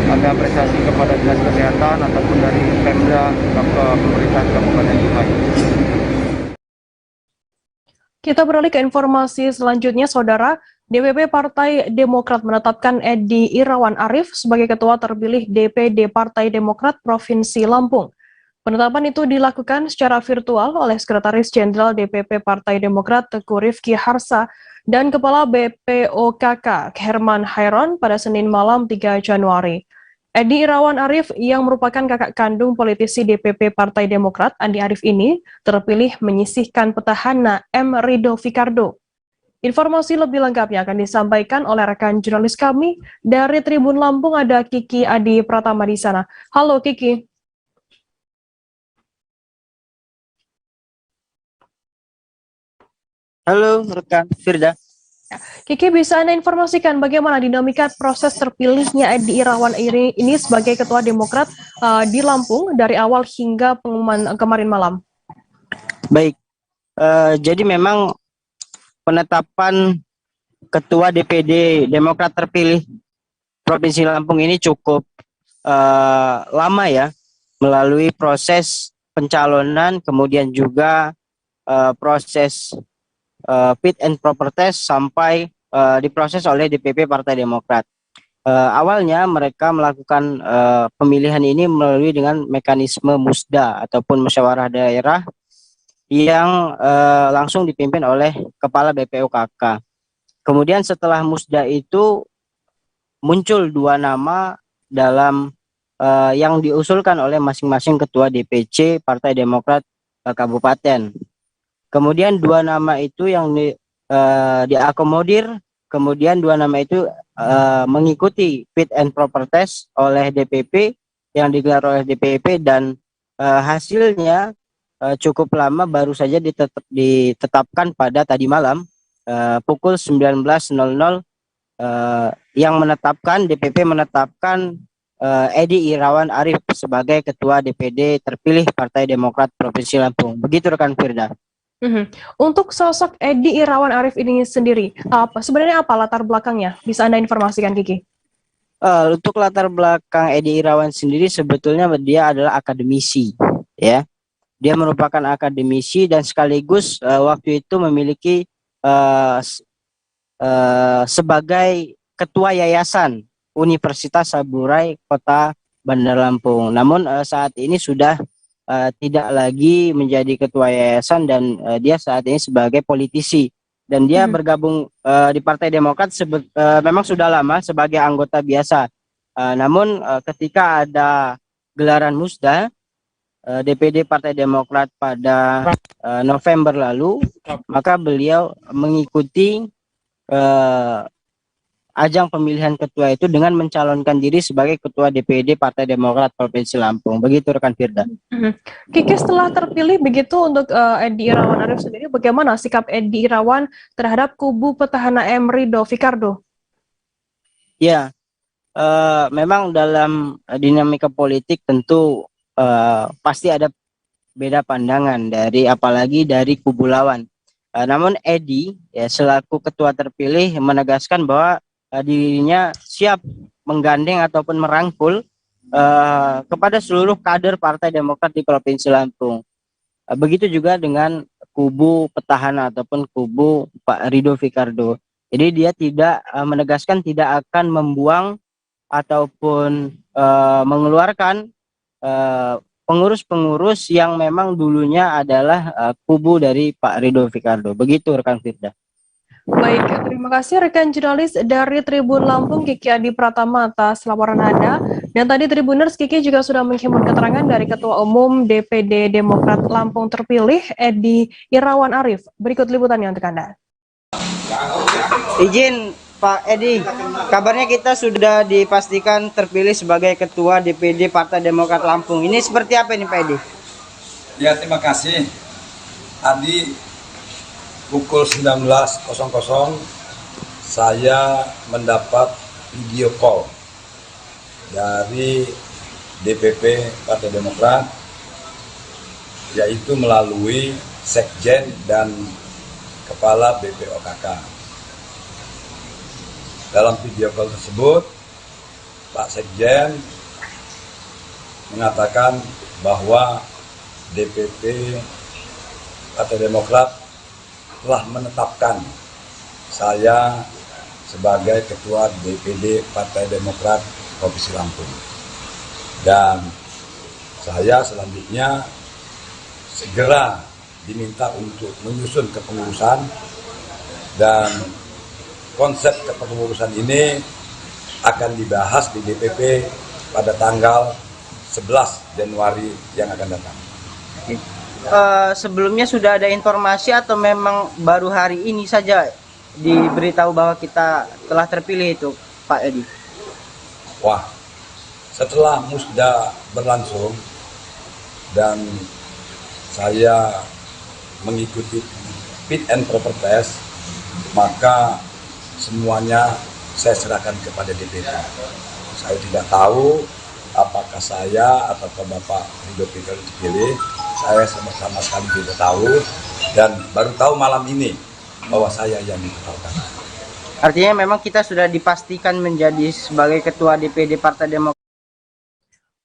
Kami apresiasi kepada Dinas Kesehatan ataupun dari Pemda Pemerintahan Kabupaten Dumai. Kita beralih ke informasi selanjutnya, Saudara. DPP Partai Demokrat menetapkan Edi Irawan Arif sebagai Ketua terpilih DPD Partai Demokrat Provinsi Lampung. Penetapan itu dilakukan secara virtual oleh Sekretaris Jenderal DPP Partai Demokrat Teguh Rifki Harsa dan Kepala BPOKK Herman Hairon pada Senin malam 3 Januari. Edi Irawan Arif yang merupakan kakak kandung politisi DPP Partai Demokrat Andi Arief ini terpilih menyisihkan petahana M. Rido Fikardo. Informasi lebih lengkapnya akan disampaikan oleh rekan jurnalis kami dari Tribun Lampung, ada Kiki Adi Pratama di sana. Halo Kiki. Halo rekan Firda. Kiki, bisa Anda informasikan bagaimana dinamika proses terpilihnya Edi Irawan ini sebagai Ketua Demokrat di Lampung dari awal hingga pengumuman kemarin malam? Baik, jadi memang penetapan Ketua DPD Demokrat terpilih Provinsi Lampung ini cukup lama ya, melalui proses pencalonan, kemudian juga proses fit and proper test sampai diproses oleh DPP Partai Demokrat. Awalnya mereka melakukan pemilihan ini melalui dengan mekanisme musda ataupun musyawarah daerah yang langsung dipimpin oleh Kepala BPOKK. Kemudian setelah musda itu muncul 2 nama dalam yang diusulkan oleh masing-masing Ketua DPC Partai Demokrat Kabupaten. Kemudian 2 nama itu yang diakomodir, kemudian 2 nama itu mengikuti fit and proper test oleh DPP yang digelar oleh DPP dan hasilnya cukup lama, baru saja ditetapkan pada tadi malam pukul 19.00 yang menetapkan DPP menetapkan Edi Irawan Arif sebagai Ketua DPD terpilih Partai Demokrat Provinsi Lampung. Begitu rekan Firda. Untuk sosok Edi Irawan Arif ini sendiri, sebenarnya apa latar belakangnya? Bisa Anda informasikan, Kiki? Untuk latar belakang Edi Irawan sendiri sebetulnya dia adalah akademisi, ya. Dia merupakan akademisi dan sekaligus waktu itu memiliki sebagai ketua yayasan Universitas Saburai Kota Bandar Lampung. Namun saat ini sudah tidak lagi menjadi ketua yayasan dan dia saat ini sebagai politisi dan dia bergabung di Partai Demokrat memang sudah lama sebagai anggota biasa. Namun ketika ada gelaran musda DPD Partai Demokrat pada November lalu, maka beliau mengikuti ajang pemilihan ketua itu dengan mencalonkan diri sebagai Ketua DPD Partai Demokrat Provinsi Lampung. Begitu rekan Firda. Kiki, setelah terpilih begitu untuk Edi Irawan Arif sendiri, bagaimana sikap Edi Irawan terhadap kubu petahana M. Rido Fikardo? Ya, memang dalam dinamika politik tentu pasti ada beda pandangan apalagi dari kubu lawan. Namun Edi ya selaku ketua terpilih menegaskan bahwa dirinya siap menggandeng ataupun merangkul kepada seluruh kader Partai Demokrat di Provinsi Lampung. Begitu juga dengan kubu petahana ataupun kubu Pak Rido Fikardo. Jadi dia tidak menegaskan tidak akan membuang ataupun mengeluarkan pengurus-pengurus yang memang dulunya adalah kubu dari Pak Rido Fikardo. Begitu rekan Firda. Baik, terima kasih rekan jurnalis dari Tribun Lampung Kiki Adi Pratama atas laporan Anda. Dan tadi Tribuners, Kiki juga sudah menghimpun keterangan dari Ketua Umum DPD Demokrat Lampung terpilih Edi Irawan Arif. Berikut liputannya untuk Anda. Izin Pak Edi, kabarnya kita sudah dipastikan terpilih sebagai Ketua DPD Partai Demokrat Lampung. Ini seperti apa ini Pak Edi? Ya, terima kasih. Tadi pukul 19.00 saya mendapat video call dari DPP Partai Demokrat, yaitu melalui Sekjen dan Kepala BPOKK. Dalam video call tersebut, Pak Sekjen mengatakan bahwa DPP Partai Demokrat telah menetapkan saya sebagai Ketua DPD Partai Demokrat Provinsi Lampung. Dan saya selanjutnya segera diminta untuk menyusun kepengurusan, dan konsep kepengurusan ini akan dibahas di DPP pada tanggal 11 Januari yang akan datang. Sebelumnya sudah ada informasi atau memang baru hari ini saja diberitahu bahwa kita telah terpilih itu, Pak Edi? Wah, setelah musda berlangsung dan saya mengikuti fit and proper test, maka semuanya saya serahkan kepada DPP. Saya tidak tahu apakah saya atau Bapak Ridho Pikal dipilih. Saya sama sekali tidak tahu, dan baru tahu malam ini bahwa saya yang ditetapkan. Artinya memang kita sudah dipastikan menjadi sebagai Ketua DPD Partai Demokrat.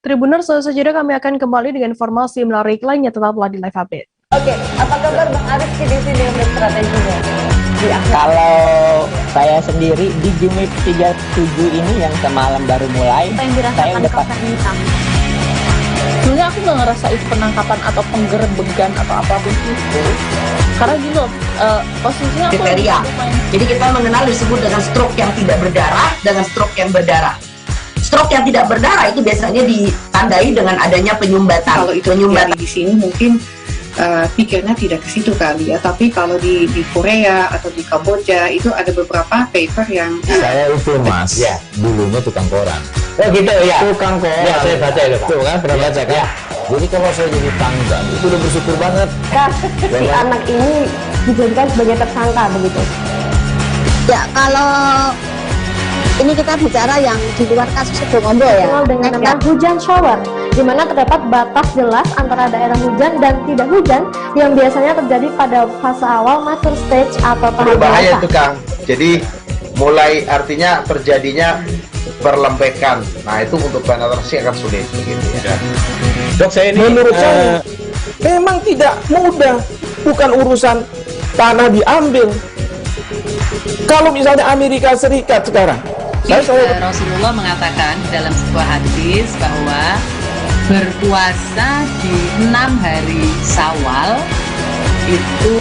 Tribuners, selanjutnya kami akan kembali dengan informasi menarik lainnya, tetaplah di Live Update. Oke, apa kabar Bang Arif di sini dengan strateginya? Kalau saya sendiri di Jumip 37 ini yang semalam baru mulai, saya udah pasti. Sebenarnya aku nggak ngerasa itu penangkapan atau penggerebekan atau apapun itu, karena gini loh, posisinya aku kriteria. Jadi kita mengenal disebut dengan stroke yang tidak berdarah dengan stroke yang berdarah. Stroke yang tidak berdarah itu biasanya ditandai dengan adanya penyumbatan. Kalau itu penyumbatan di sini mungkin pikirnya tidak ke situ kali ya, tapi kalau di Korea atau di Kamboja itu ada beberapa paper yang saya itu mas, ya dulunya tukang koran. Oh gitu ya, tukang koran. Ya saya baca itu Pak. Tuh kan pernah baca kan? Ya. Jadi kalau saya jadi tanggal itu udah bersyukur banget. Si anak ini dijadikan sebagai tersangka begitu. Ya kalau ini kita bicara yang di luar kasus Situbondo ya, dengan nama hujan shower, di mana terdapat batas jelas antara daerah hujan dan tidak hujan yang biasanya terjadi pada fase awal mature stage atau tahap berbahaya itu Kang. Jadi mulai artinya terjadinya perlembekan. Nah itu untuk penetrasi akan sulit begitu ya. Dok, saya ini menurut saya memang tidak mudah, bukan urusan tanah diambil. Kalau misalnya Amerika Serikat sekarang, Rasulullah mengatakan dalam sebuah hadis bahwa berpuasa di 6 hari Syawal itu.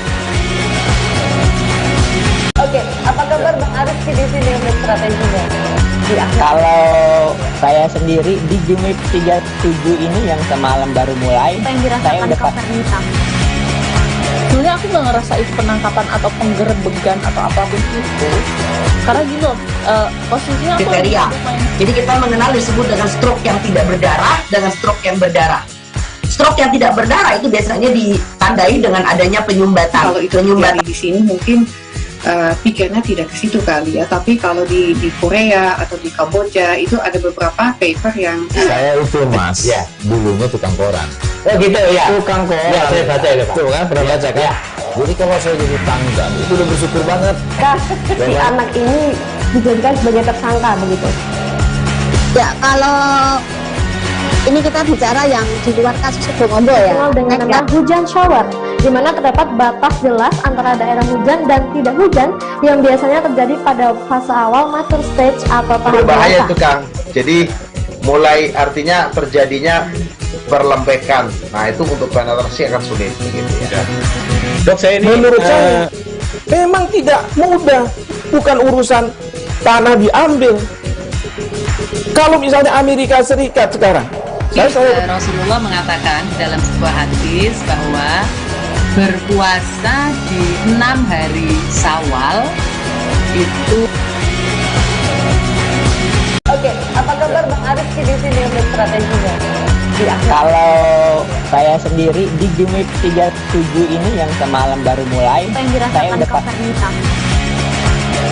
Oke, apa kabar Bang Arif di sini dengan strateginya? Kalau saya sendiri di Jumip 37 ini yang semalam baru mulai, saya udah pasti. Sebenarnya aku nggak ngerasa itu penangkapan atau penggerebekan atau apapun itu, karena gini loh, posisinya kriteria. Jadi kita mengenal disebut dengan stroke yang tidak berdarah dengan stroke yang berdarah. Stroke yang tidak berdarah itu biasanya ditandai dengan adanya penyumbatan. Kalau itu penyumbatan di sini mungkin pikirnya tidak ke situ kali ya, tapi kalau di Korea atau di Kamboja itu ada beberapa paper yang saya itu mas, ya dulunya tukang koran. Oh gitu ya, tukang koran. Ya saya baca itu Pak. Tuh kan pernah baca kan? Ya. Jadi kalau saya jadi tanggal itu udah bersyukur banget. Si anak ini dijadikan sebagai tersangka begitu. Ya kalau ini kita bicara yang di luar kasus Situbondo ya, dengan nama hujan shower, di mana terdapat batas jelas antara daerah hujan dan tidak hujan yang biasanya terjadi pada fase awal mature stage atau tahap berbahaya itu Kang. Jadi mulai artinya terjadinya perlembekan. Nah itu untuk penetrasi akan sulit begitu ya. Dok, saya ini menurut saya memang tidak mudah, bukan urusan tanah diambil. Kalau misalnya Amerika Serikat sekarang, Rasulullah mengatakan dalam sebuah hadis bahwa berpuasa di 6 hari Syawal itu. Oke, apa kabar Bang Arif di sini dengan strateginya? Kalau saya sendiri di Jumip 37 ini yang semalam baru mulai, saya udah pasti.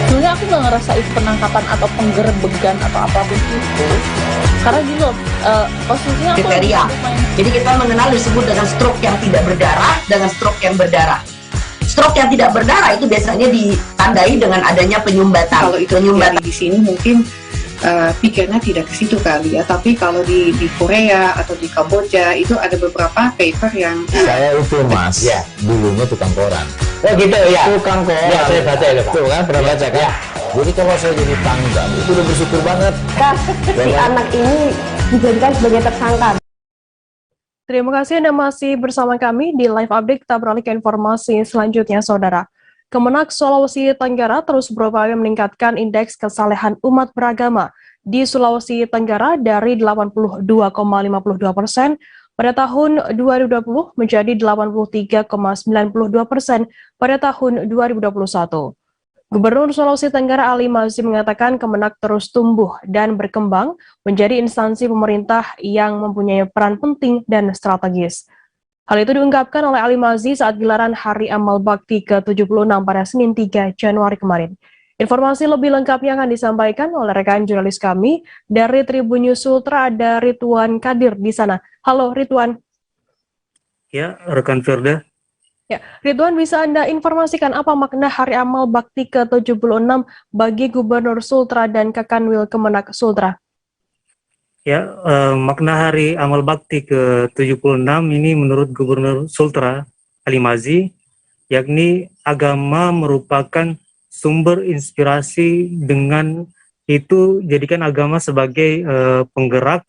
Sebenarnya aku nggak ngerasa itu penangkapan atau penggerebekan atau apapun itu, Karena gini loh, posisinya apa? Kriteria. Jadi kita mengenal disebut dengan stroke yang tidak berdarah dengan stroke yang berdarah. Stroke yang tidak berdarah itu biasanya ditandai dengan adanya penyumbatan. Kalau itu terjadi di sini mungkin pikirnya tidak ke situ kali ya, tapi kalau di Korea atau di Kamboja itu ada beberapa paper yang saya itu mas, ya dulunya tukang koran. Oh gitu ya, tukang koran. Ya saya baca itu Pak. Tuh kan pernah baca kan? Ya. Jadi kalau saya jadi tanggal itu udah bersyukur banget. Si anak ini dijadikan sebagai tersangka. Terima kasih Anda masih bersama kami di Live Update. Kita beralih ke informasi selanjutnya, Saudara. Kemenak Sulawesi Tenggara terus berupaya meningkatkan indeks kesalehan umat beragama di Sulawesi Tenggara dari 82,52% pada tahun 2020 menjadi 83,92% pada tahun 2021. Gubernur Sulawesi Tenggara Ali Mazzi mengatakan Kemenak terus tumbuh dan berkembang menjadi instansi pemerintah yang mempunyai peran penting dan strategis. Hal itu diungkapkan oleh Ali Mazzi saat gelaran Hari Amal Bakti ke-76 pada Senin 3 Januari kemarin. Informasi lebih lengkapnya akan disampaikan oleh rekan jurnalis kami dari Tribun News Sultra, ada Ridwan Kadir di sana. Halo Ridwan. Ya, rekan Firda. Ya, Ridwan, bisa Anda informasikan apa makna Hari Amal Bakti ke-76 bagi Gubernur Sultra dan Kakanwil Kemenak Sultra? Ya, makna Hari Amal Bakti ke-76 ini menurut Gubernur Sultra Ali Mazzi, yakni agama merupakan sumber inspirasi, dengan itu jadikan agama sebagai penggerak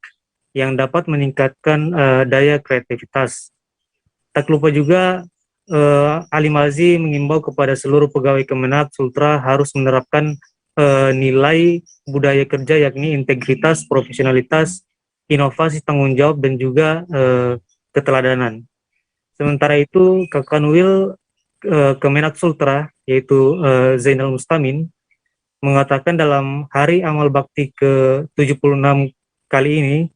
yang dapat meningkatkan daya kreativitas. Tak lupa juga Ali Mazzi mengimbau kepada seluruh pegawai Kemenak Sultra harus menerapkan nilai budaya kerja, yakni integritas, profesionalitas, inovasi, tanggung jawab, dan juga keteladanan. Sementara itu, Kakanwil Kemenak Sultra, yaitu Zainal Mustamin, mengatakan dalam Hari Amal Bakti ke-76 kali ini,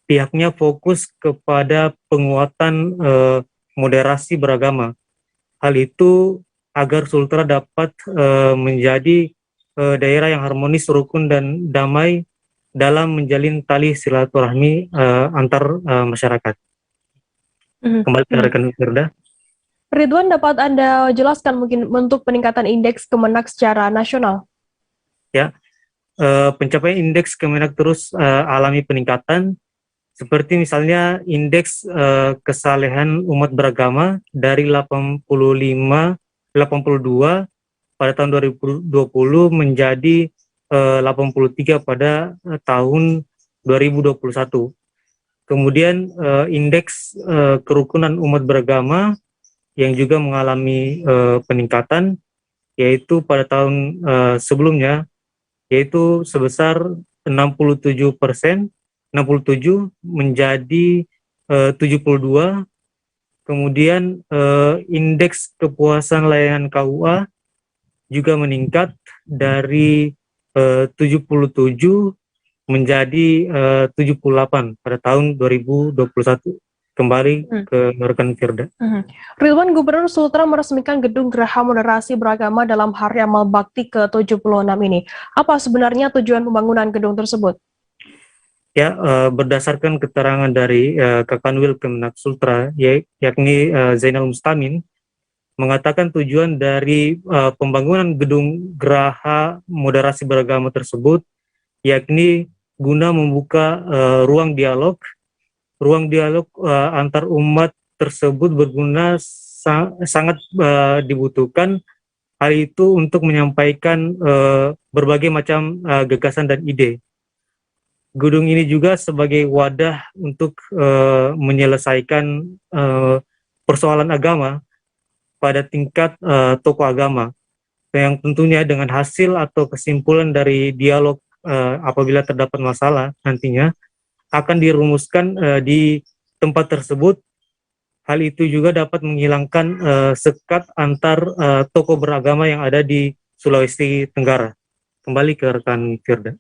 pihaknya fokus kepada penguatan moderasi beragama. Hal itu agar Sultra dapat menjadi daerah yang harmonis, rukun, dan damai dalam menjalin tali silaturahmi antar masyarakat. Kembali ke rekan Firda. Ridwan, dapat Anda jelaskan mungkin untuk peningkatan indeks Kemenak secara nasional? Ya, pencapaian indeks Kemenak terus alami peningkatan, seperti misalnya indeks kesalehan umat beragama dari 82 pada tahun 2020 menjadi 83 pada tahun 2021. Kemudian indeks kerukunan umat beragama yang juga mengalami peningkatan, yaitu pada tahun sebelumnya, yaitu sebesar 67% menjadi 72. Kemudian indeks kepuasan layanan KUA juga meningkat dari 77 menjadi 78 pada tahun 2021. Kembali ke rekan Firda. Ridwan, Gubernur Sultra meresmikan Gedung Geraha Moderasi Beragama dalam Hari Amal Bakti ke-76 ini. Apa sebenarnya tujuan pembangunan gedung tersebut? Ya, berdasarkan keterangan dari Kakanwil Kemenak Sultra, yakni Zainal Mustamin, mengatakan tujuan dari pembangunan Gedung Geraha Moderasi Beragama tersebut, yakni guna membuka ruang dialog antar umat tersebut berguna sangat dibutuhkan. Hal itu untuk menyampaikan berbagai macam gagasan dan ide. Gedung ini juga sebagai wadah untuk menyelesaikan persoalan agama pada tingkat tokoh agama, yang tentunya dengan hasil atau kesimpulan dari dialog apabila terdapat masalah nantinya akan dirumuskan di tempat tersebut. Hal itu juga dapat menghilangkan sekat antar tokoh beragama yang ada di Sulawesi Tenggara. Kembali ke rekan Firda.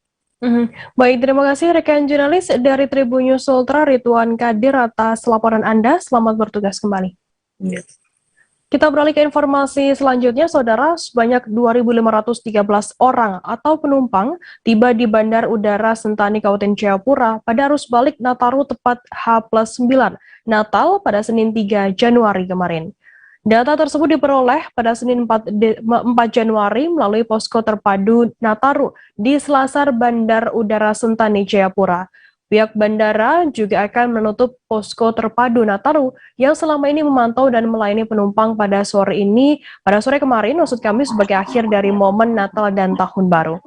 Baik, terima kasih rekan jurnalis dari Tribun News Sultra, Ridwan Kadir, atas laporan Anda. Selamat bertugas kembali. Ya. Kita beralih ke informasi selanjutnya, Saudara. Sebanyak 2.513 orang atau penumpang tiba di Bandar Udara Sentani Kabupaten Jayapura pada arus balik Nataru tepat H+9 Natal pada Senin 3 Januari kemarin. Data tersebut diperoleh pada Senin 4 Januari melalui posko terpadu Nataru di Selasar Bandar Udara Sentani Jayapura. Pihak bandara juga akan menutup posko terpadu Nataru yang selama ini memantau dan melayani penumpang pada sore kemarin, maksud kami sebagai akhir dari momen Natal dan Tahun Baru.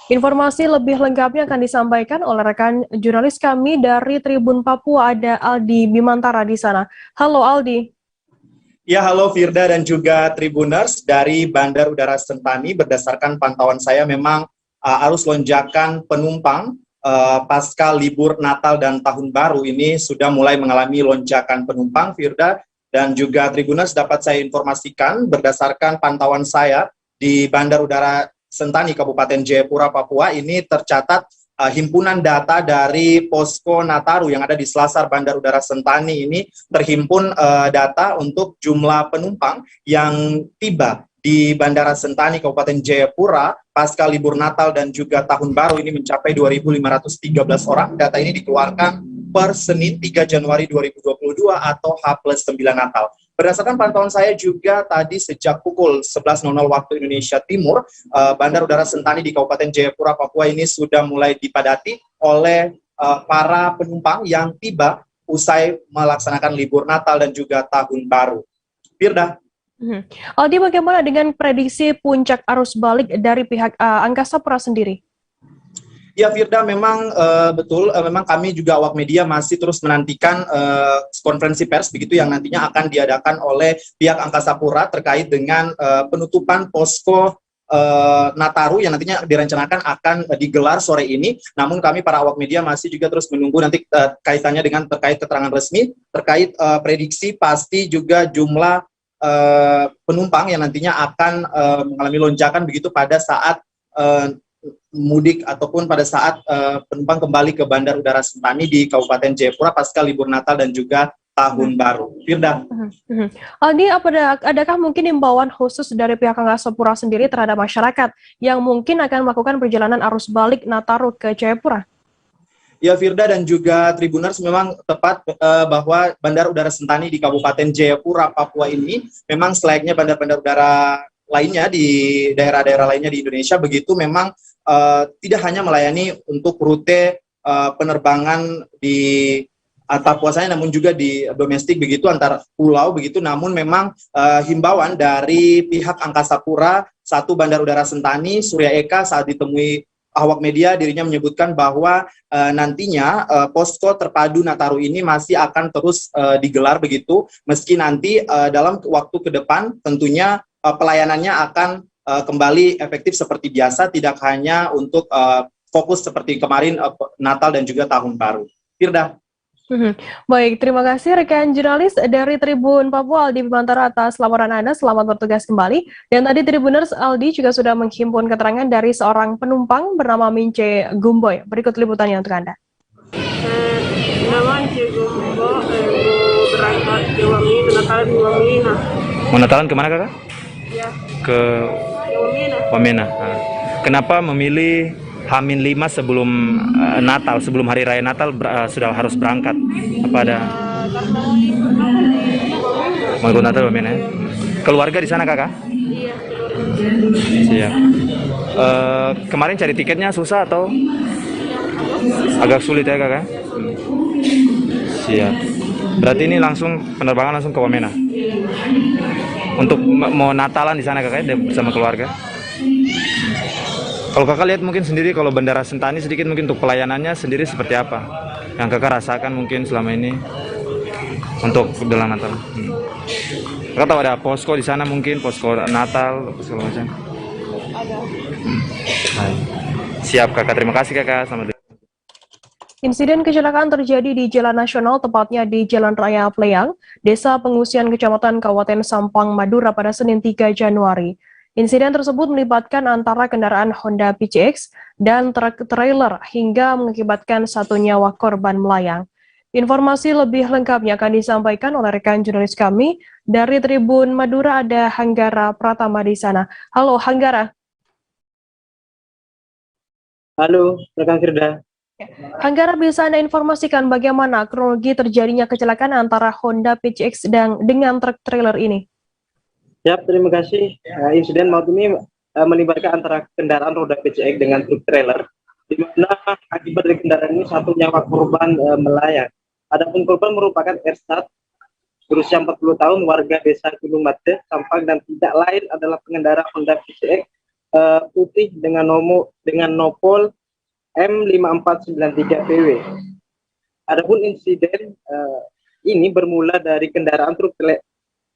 Informasi lebih lengkapnya akan disampaikan oleh rekan jurnalis kami dari Tribun Papua, ada Aldi Bimantara di sana. Halo Aldi. Ya, halo Firda dan juga Tribuners dari Bandar Udara Sentani. Berdasarkan pantauan saya memang arus lonjakan penumpang pasca libur Natal dan Tahun Baru ini sudah mulai mengalami lonjakan penumpang, Firda, dan juga Tribuners. Dapat saya informasikan berdasarkan pantauan saya di Bandar Udara Sentani, Kabupaten Jayapura, Papua, ini tercatat himpunan data dari posko Nataru yang ada di Selasar Bandar Udara Sentani ini terhimpun data untuk jumlah penumpang yang tiba di Bandara Sentani, Kabupaten Jayapura, pasca libur Natal dan juga Tahun Baru ini mencapai 2.513 orang. Data ini dikeluarkan per Senin 3 Januari 2022 atau H+9 Natal. Berdasarkan pantauan saya juga tadi sejak pukul 11.00 waktu Indonesia Timur, Bandar Udara Sentani di Kabupaten Jayapura, Papua ini sudah mulai dipadati oleh para penumpang yang tiba usai melaksanakan libur Natal dan juga Tahun Baru. Firda. Aldi, bagaimana dengan prediksi puncak arus balik dari pihak Angkasa Pura sendiri? Ya Firda, memang betul, memang kami juga awak media masih terus menantikan konferensi pers begitu yang nantinya akan diadakan oleh pihak Angkasa Pura terkait dengan penutupan posko Nataru yang nantinya direncanakan akan digelar sore ini. Namun kami para awak media masih juga terus menunggu nanti kaitannya dengan terkait keterangan resmi, terkait prediksi pasti juga jumlah penumpang yang nantinya akan mengalami lonjakan begitu pada saat mudik ataupun pada saat penumpang kembali ke Bandar Udara Sentani di Kabupaten Jayapura pasca libur Natal dan juga Tahun Baru. Firda. Aldi, adakah mungkin himbauan khusus dari pihak Angkasa Pura sendiri terhadap masyarakat yang mungkin akan melakukan perjalanan arus balik Nataru ke Jayapura? Ya Firda dan juga Tribuners, memang tepat bahwa Bandar Udara Sentani di Kabupaten Jayapura, Papua ini memang selayaknya bandar-bandar udara lainnya di daerah-daerah lainnya di Indonesia begitu, memang tidak hanya melayani untuk rute penerbangan di Papua saja, namun juga di domestik begitu antar pulau begitu. Namun memang himbauan dari pihak Angkasa Pura, satu Bandar Udara Sentani, Surya Eka, saat ditemui awak media dirinya menyebutkan bahwa nantinya posko terpadu Nataru ini masih akan terus digelar begitu, meski nanti dalam waktu ke depan tentunya pelayanannya akan kembali efektif seperti biasa, tidak hanya untuk fokus seperti kemarin Natal dan juga Tahun Baru. Firda. Baik, terima kasih rekan jurnalis dari Tribun Papua Aldi Bimantara atas laporan Anda. Selamat bertugas kembali. Dan tadi Tribuners, Aldi juga sudah menghimpun keterangan dari seorang penumpang bernama Mince Gumboy. Berikut liputannya untuk Anda. Nama Mince Gumboy berangkat ke Wamena, Natalan di Wamena. Mau Natalan kemana kakak? Ya. Ke Wamena. Kenapa memilih H-5 sebelum Natal, sebelum Hari Raya Natal sudah harus berangkat? Apa ada? Mau ikut Natal Wamena? Keluarga di sana kakak? Iya. Siap. Kemarin cari tiketnya susah atau agak sulit ya kakak? Siap. Berarti ini langsung penerbangan langsung ke Wamena? Untuk mau Natalan di sana kakak bersama keluarga? Kalau kakak lihat mungkin sendiri kalau Bandara Sentani sedikit mungkin untuk pelayanannya sendiri seperti apa yang kakak rasakan mungkin selama ini untuk dalam Natal? Kakak tahu ada posko di sana mungkin, posko Natal segala macam? Ada. Siap kakak, terima kasih kakak. Selamat. Insiden kecelakaan terjadi di Jalan Nasional, tepatnya di Jalan Raya Pleyang, Desa Pengungsian Kecamatan Kabupaten Sampang, Madura pada Senin 3 Januari. Insiden tersebut melibatkan antara kendaraan Honda PCX dan truk trailer hingga mengakibatkan satu nyawa korban melayang. Informasi lebih lengkapnya akan disampaikan oleh rekan jurnalis kami Dari Tribun Madura ada Hanggara Pratama di sana. Halo Hanggara. Halo, rekan Firda. Hanggara, bisa Anda informasikan bagaimana kronologi terjadinya kecelakaan antara Honda PCX dengan truk trailer ini? Ya, terima kasih. Insiden maut ini melibatkan antara kendaraan roda PCX dengan truk trailer, di mana akibat dari kendaraan ini satu nyawa korban melayang. Adapun korban merupakan Ersat, berusia 40 tahun, warga desa Gunung Mate, Sampang, dan tidak lain adalah pengendara Honda PCX putih dengan nopol M5493PW. Adapun insiden ini bermula dari kendaraan truk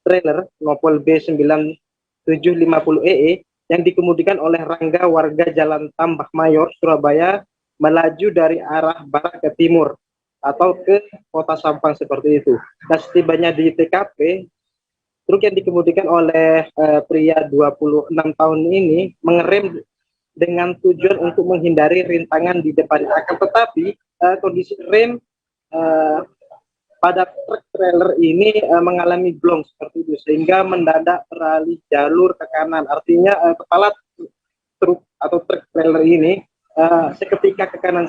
trailer nopol B9750EE yang dikemudikan oleh Rangga warga Jalan Tambak Mayor, Surabaya, melaju dari arah barat ke timur atau ke kota Sampang seperti itu. Dan setibanya di TKP, truk yang dikemudikan oleh pria 26 tahun ini mengerem dengan tujuan untuk menghindari rintangan di depan. Akan tetapi kondisi rem pada truk trailer ini mengalami blong seperti itu, sehingga mendadak beralih jalur ke kanan. Artinya kepala truk atau truk trailer ini seketika ke kanan,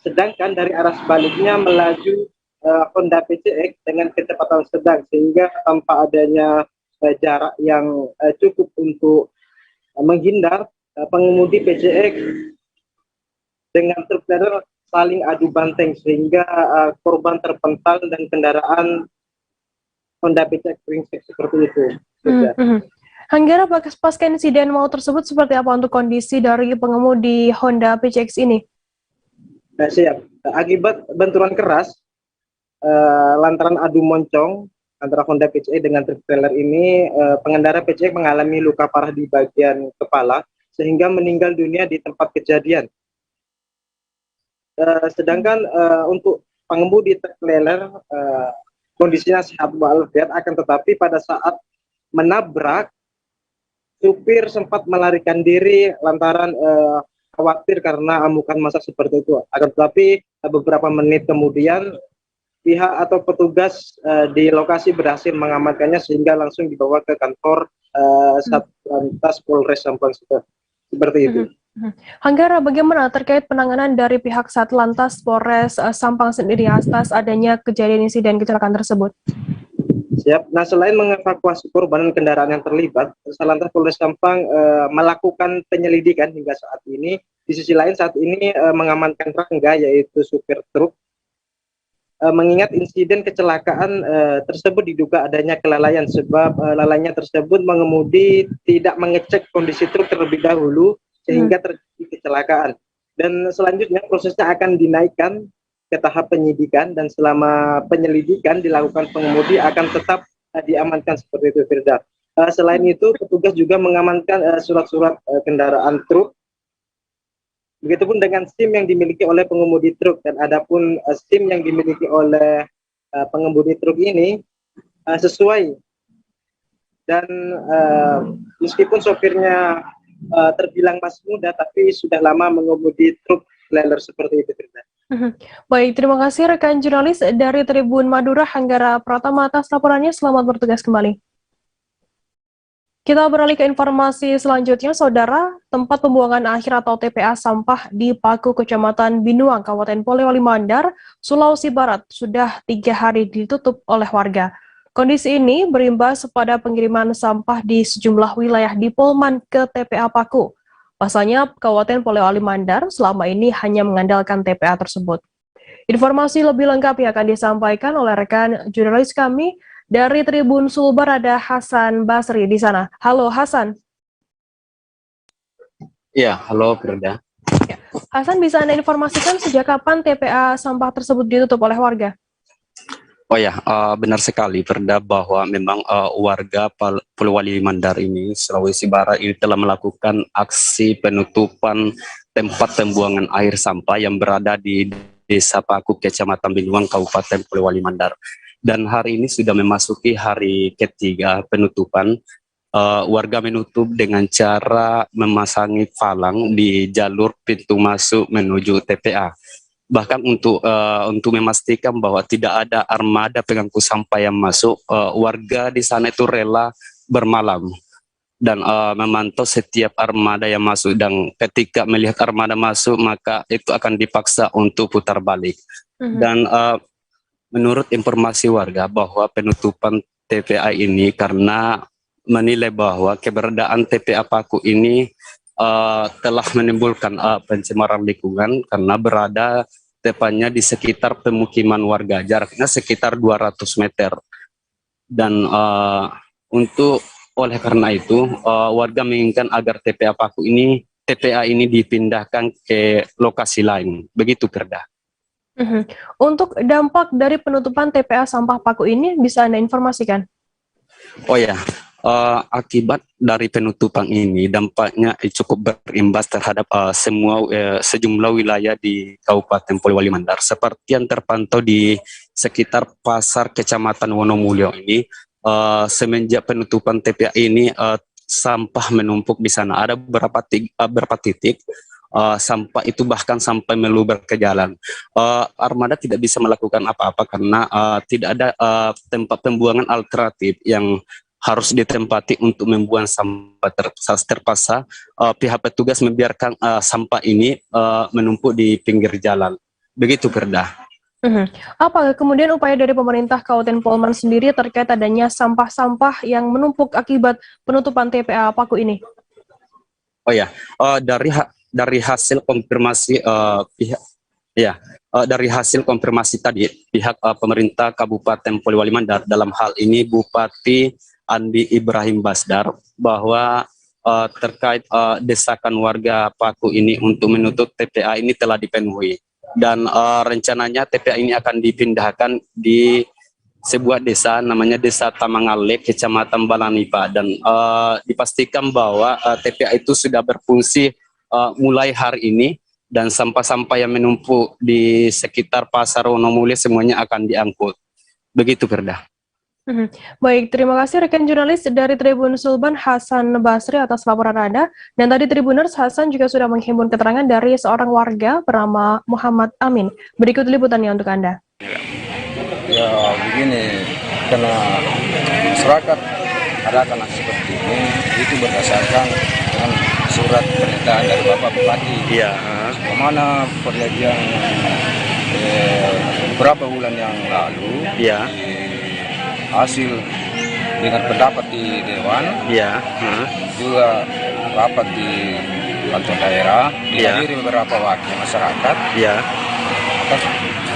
sedangkan dari arah sebaliknya melaju Honda PCX dengan kecepatan sedang, sehingga tanpa adanya jarak yang cukup untuk menghindar, pengemudi PCX dengan truk trailer saling adu banteng, sehingga korban terpental dan kendaraan Honda PCX ringsek seperti itu. Hanggara, pasca insiden maut tersebut seperti apa untuk kondisi dari pengemudi Honda PCX ini? Nah, siap. Akibat benturan keras lantaran adu moncong antara Honda PCX dengan truk trailer ini, pengendara PCX mengalami luka parah di bagian kepala sehingga meninggal dunia di tempat kejadian. Sedangkan untuk pengemudi truk trailer kondisinya sehat walafiat, akan tetapi pada saat menabrak, supir sempat melarikan diri lantaran khawatir karena amukan massa seperti itu. Akan tetapi beberapa menit kemudian pihak atau petugas di lokasi berhasil mengamankannya sehingga langsung dibawa ke kantor Satlantas Polres Sampang seperti itu. Hanggara, bagaimana terkait penanganan dari pihak Satlantas Polres Sampang sendiri atas adanya kejadian insiden kecelakaan tersebut? Siap. Nah, selain mengevakuasi korban dan kendaraan yang terlibat, Satlantas Polres Sampang melakukan penyelidikan hingga saat ini. Di sisi lain saat ini mengamankan Rangga, yaitu supir truk. Mengingat insiden kecelakaan tersebut diduga adanya kelalaian, sebab lalainya tersebut mengemudi tidak mengecek kondisi truk terlebih dahulu sehingga terjadi kecelakaan. Dan selanjutnya prosesnya akan dinaikkan ke tahap penyidikan, dan selama penyelidikan dilakukan pengemudi akan tetap diamankan seperti itu, Firda. Selain itu, petugas juga mengamankan surat-surat kendaraan truk. Begitupun dengan SIM yang dimiliki oleh pengemudi truk, dan adapun SIM yang dimiliki oleh pengemudi truk ini sesuai, dan meskipun sopirnya terbilang masih muda, tapi sudah lama mengemudi truk trailer seperti itu, Firda. Baik, terima kasih rekan jurnalis dari Tribun Madura, Hanggara Pratama, atas laporannya. Selamat bertugas kembali. Kita beralih ke informasi selanjutnya, Saudara. Tempat pembuangan akhir atau TPA sampah di Paku, Kecamatan Binuang, Kabupaten Polewali Mandar, Sulawesi Barat, sudah 3 hari ditutup oleh warga. Kondisi ini berimbas pada pengiriman sampah di sejumlah wilayah di Polman ke TPA Paku. Pasalnya, Kabupaten Polewali Mandar selama ini hanya mengandalkan TPA tersebut. Informasi lebih lengkap yang akan disampaikan oleh rekan jurnalis kami dari Tribun Sulbar, ada Hasan Basri di sana. Halo Hasan. Ya, halo Firda. Hasan, bisa Anda informasikan sejak kapan TPA sampah tersebut ditutup oleh warga? Oh ya, benar sekali Firda, bahwa memang warga Polewali Mandar ini, Sulawesi Barat ini telah melakukan aksi penutupan tempat pembuangan air sampah yang berada di Desa Paku, Kecamatan Binuang, Kabupaten Polewali Mandar. Dan hari ini sudah memasuki hari ketiga penutupan. Warga menutup dengan cara memasangi palang di jalur pintu masuk menuju TPA. bahkan untuk memastikan bahwa tidak ada armada pengangkut sampah yang masuk, warga di sana itu rela bermalam dan memantau setiap armada yang masuk, dan ketika melihat armada masuk maka itu akan dipaksa untuk putar balik. Dan menurut informasi warga bahwa penutupan TPA ini karena menilai bahwa keberadaan TPA Paku ini telah menimbulkan pencemaran lingkungan karena berada tepatnya di sekitar pemukiman warga, jaraknya sekitar 200 meter. Dan oleh karena itu warga menginginkan agar TPA ini dipindahkan ke lokasi lain. Begitu, Kerda. Untuk dampak dari penutupan TPA Sampah Paku ini bisa Anda informasikan? Oh ya, akibat dari penutupan ini dampaknya cukup berimbas terhadap sejumlah wilayah di Kabupaten Polewali Mandar, seperti yang terpantau di sekitar pasar Kecamatan Wonomulyo ini. Semenjak penutupan TPA ini sampah menumpuk di sana. Ada beberapa titik sampah itu bahkan sampai meluber ke jalan. Armada tidak bisa melakukan apa-apa karena tidak ada tempat pembuangan alternatif yang harus ditempati untuk membuang sampah. Terpaksa pihak petugas membiarkan sampah ini menumpuk di pinggir jalan. Begitu, Kerda. Apa kemudian upaya dari pemerintah Kabupaten Polman sendiri terkait adanya sampah-sampah yang menumpuk akibat penutupan TPA Paku ini? Oh ya, dari hasil konfirmasi dari hasil konfirmasi tadi pihak pemerintah Kabupaten Polewali Mandar, dalam hal ini Bupati Andi Ibrahim Basdar, bahwa terkait desakan warga Paku ini untuk menutup TPA ini telah dipenuhi. Dan rencananya TPA ini akan dipindahkan di sebuah desa namanya Desa Tamangale, Kecamatan Balanipa, dan dipastikan bahwa TPA itu sudah berfungsi mulai hari ini, dan sampah-sampah yang menumpuk di sekitar Pasar Wonomulyo semuanya akan diangkut. Begitu, Kerda. Baik, terima kasih rekan jurnalis dari Tribun Sulban Hasan Basri atas laporan Anda. Dan tadi Tribuners, Hasan juga sudah menghimpun keterangan dari seorang warga bernama Muhammad Amin. Berikut liputannya untuk Anda. Ya begini, karena masyarakat ada anak seperti ini itu berdasarkan dengan surat pernyataan dari Bapak Bupati. Iya. Kemana perjanjian beberapa bulan yang lalu. Iya. Hasil dengan pendapat di Dewan, juga rapat di kantor daerah, dihadiri beberapa wakil masyarakat,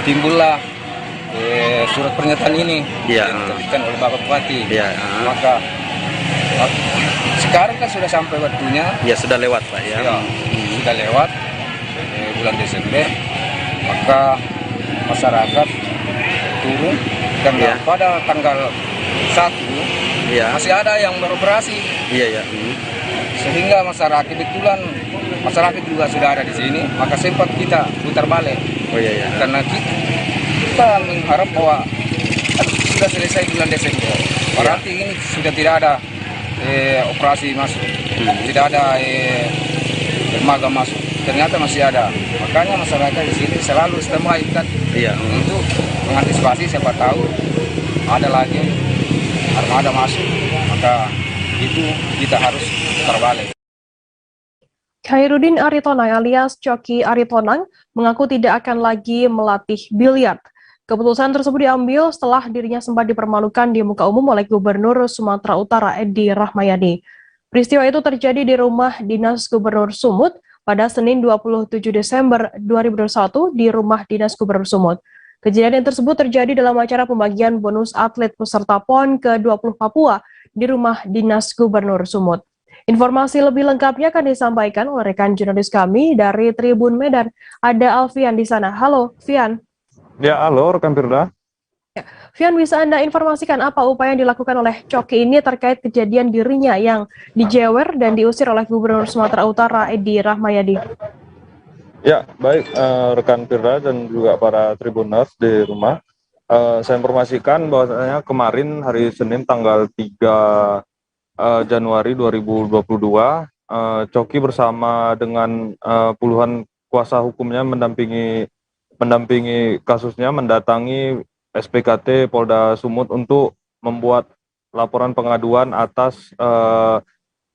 timbullah surat pernyataan ini yang diterbitkan oleh Bapak Bupati. Maka sekarang kan sudah sampai waktunya. Ya, sudah lewat, Pak. Sudah lewat bulan Desember, maka masyarakat turun. Karena pada tanggal 1 masih ada yang beroperasi. Sehingga kebetulan masyarakat juga sudah ada di sini, maka sempat kita putar balik. Karena kita mengharap bahwa sudah selesai bulan Desember. Berarti ini sudah tidak ada operasi masuk, tidak ada dermaga masuk. Ternyata masih ada. Makanya masyarakat di sini selalu standby untuk mengantisipasi, siapa tahu ada lagi armada masuk, maka itu kita harus terbalik. Khairuddin Aritonang alias Coki Aritonang mengaku tidak akan lagi melatih biliar. Keputusan tersebut diambil setelah dirinya sempat dipermalukan di muka umum oleh Gubernur Sumatera Utara Edi Rahmayadi. Peristiwa itu terjadi di rumah dinas Gubernur Sumut pada Senin 27 Desember 2021 di rumah dinas Gubernur Sumut. Kejadian tersebut terjadi dalam acara pembagian bonus atlet peserta PON ke-20 Papua di rumah dinas Gubernur Sumut. Informasi lebih lengkapnya akan disampaikan oleh rekan jurnalis kami dari Tribun Medan. Ada Alfian di sana. Halo, Fian. Ya, halo rekan Firda. Fian, bisa Anda informasikan apa upaya yang dilakukan oleh Coki ini terkait kejadian dirinya yang dijewer dan diusir oleh Gubernur Sumatera Utara Edi Rahmayadi? Ya, baik rekan Firda dan juga para Tribuners di rumah. Saya informasikan bahwasanya kemarin hari Senin tanggal 3 Januari 2022, Coki bersama dengan puluhan kuasa hukumnya mendampingi mendampingi kasusnya, mendatangi SPKT Polda Sumut untuk membuat laporan pengaduan atas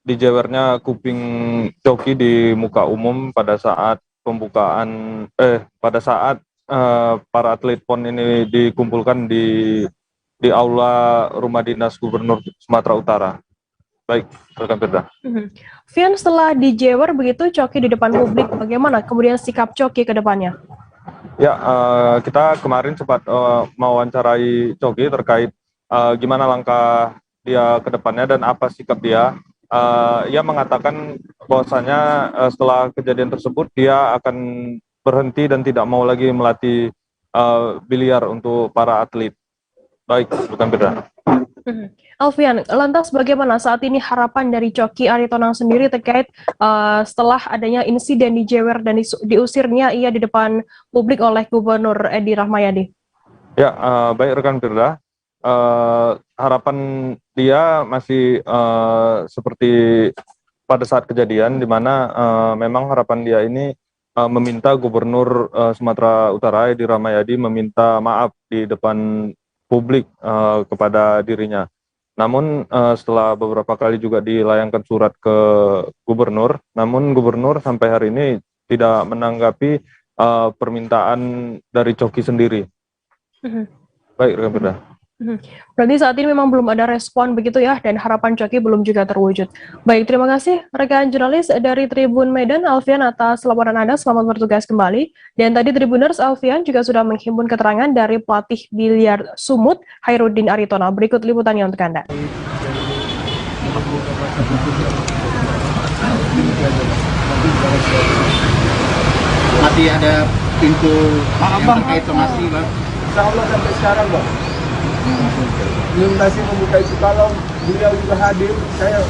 dijewernya kuping Coki di muka umum pada saat para atlet PON ini dikumpulkan di aula rumah dinas Gubernur Sumatera Utara. Baik, rekan Firda. Vian, setelah dijewer begitu Coki di depan publik, bagaimana kemudian sikap Coki ke depannya? Ya, kita kemarin sempat mewawancarai Coki terkait gimana langkah dia ke depannya dan apa sikap dia. Ia mengatakan bahwasanya setelah kejadian tersebut dia akan berhenti dan tidak mau lagi melatih biliar untuk para atlet. Baik, bukan beda. Alfian, lantas bagaimana saat ini harapan dari Coki Aritonang sendiri terkait setelah adanya insiden dijewer dan diusirnya ia di depan publik oleh Gubernur Edi Rahmayadi? Ya, baik rekan Firda. Harapan dia masih seperti pada saat kejadian, di mana memang harapan dia ini meminta Gubernur Sumatera Utara Edi Rahmayadi meminta maaf di depan publik kepada dirinya. Namun setelah beberapa kali juga dilayangkan surat ke Gubernur, namun Gubernur sampai hari ini tidak menanggapi permintaan dari Coki sendiri. Baik, rekan Firda. Berarti saat ini memang belum ada respon begitu ya, dan harapan Coki belum juga terwujud. Baik, terima kasih rekan jurnalis dari Tribun Medan, Alfian, atas laporan Anda. Selamat bertugas kembali. Dan tadi Tribuners, Alfian juga sudah menghimpun keterangan dari pelatih biliar Sumut, Hairudin Aritonang. Berikut liputannya untuk Anda. Masih ada pintu yang terkait somasi, Bang? Insya Allah sampai sekarang, Bang. Belum masih membuka itu. Kalau beliau juga hadir, saya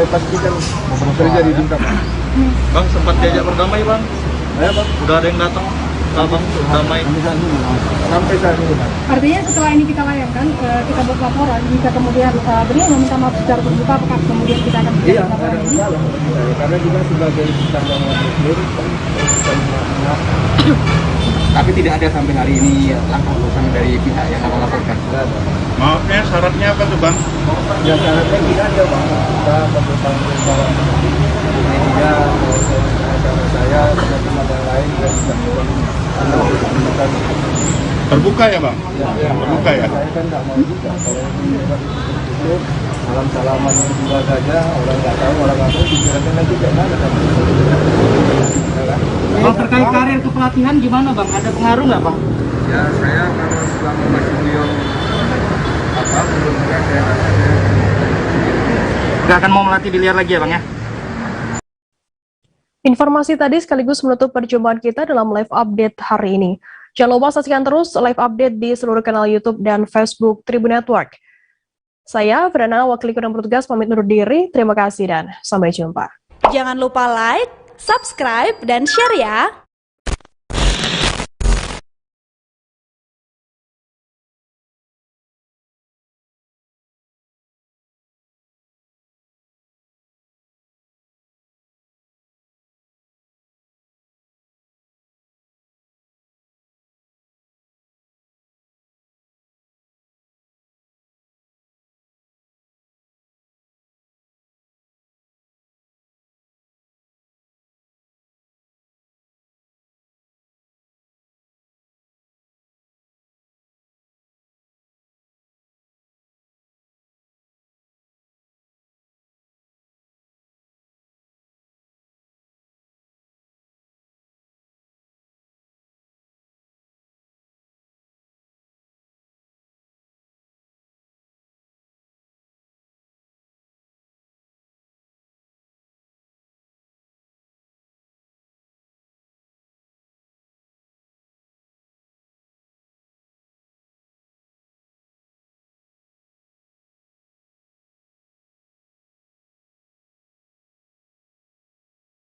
pastikan terjadi di Bang. Bang, sempat diajak berdamai, Bang? Ya, Bang. Udah ada yang datang? Bang, damai. Sampai saat ini, Bang. Artinya setelah ini kita layangkan, kita buat laporan, jika kemudian beliau meminta maaf secara terbuka, apakah kemudian kita akan iya, laporan ini? Karena juga sebagai tanggung jawab Tapi tidak ada sampai hari ini langkah perusahaan dari pihak yang akan melaporkan. Maafnya syaratnya apa tuh, Bang? Ya, syaratnya tidak ada, Bang. Kita bertanggung jawab media, karena saya teman-teman yang lain yang bisa terbuka ya, Bang? Ya, terbuka ya? Saya kan nggak mau juga kalau itu salam-salaman juga saja, orang nggak tahu, orang nggak tahu, pikirannya nanti kayak mana kan? Bang, terkait karir kepelatihan gimana, Bang? Ada pengaruh nggak, Bang? Ya, saya kalau selama masih beliau belum saya nggak akan mau melatih biliar lagi ya, Bang ya? Informasi tadi sekaligus menutup perjumpaan kita dalam live update hari ini. Jangan lupa saksikan terus live update di seluruh kanal YouTube dan Facebook Tribun Network. Saya, Verena, wakil ikut bertugas, pamit undur diri. Terima kasih dan sampai jumpa. Jangan lupa like, subscribe, dan share ya!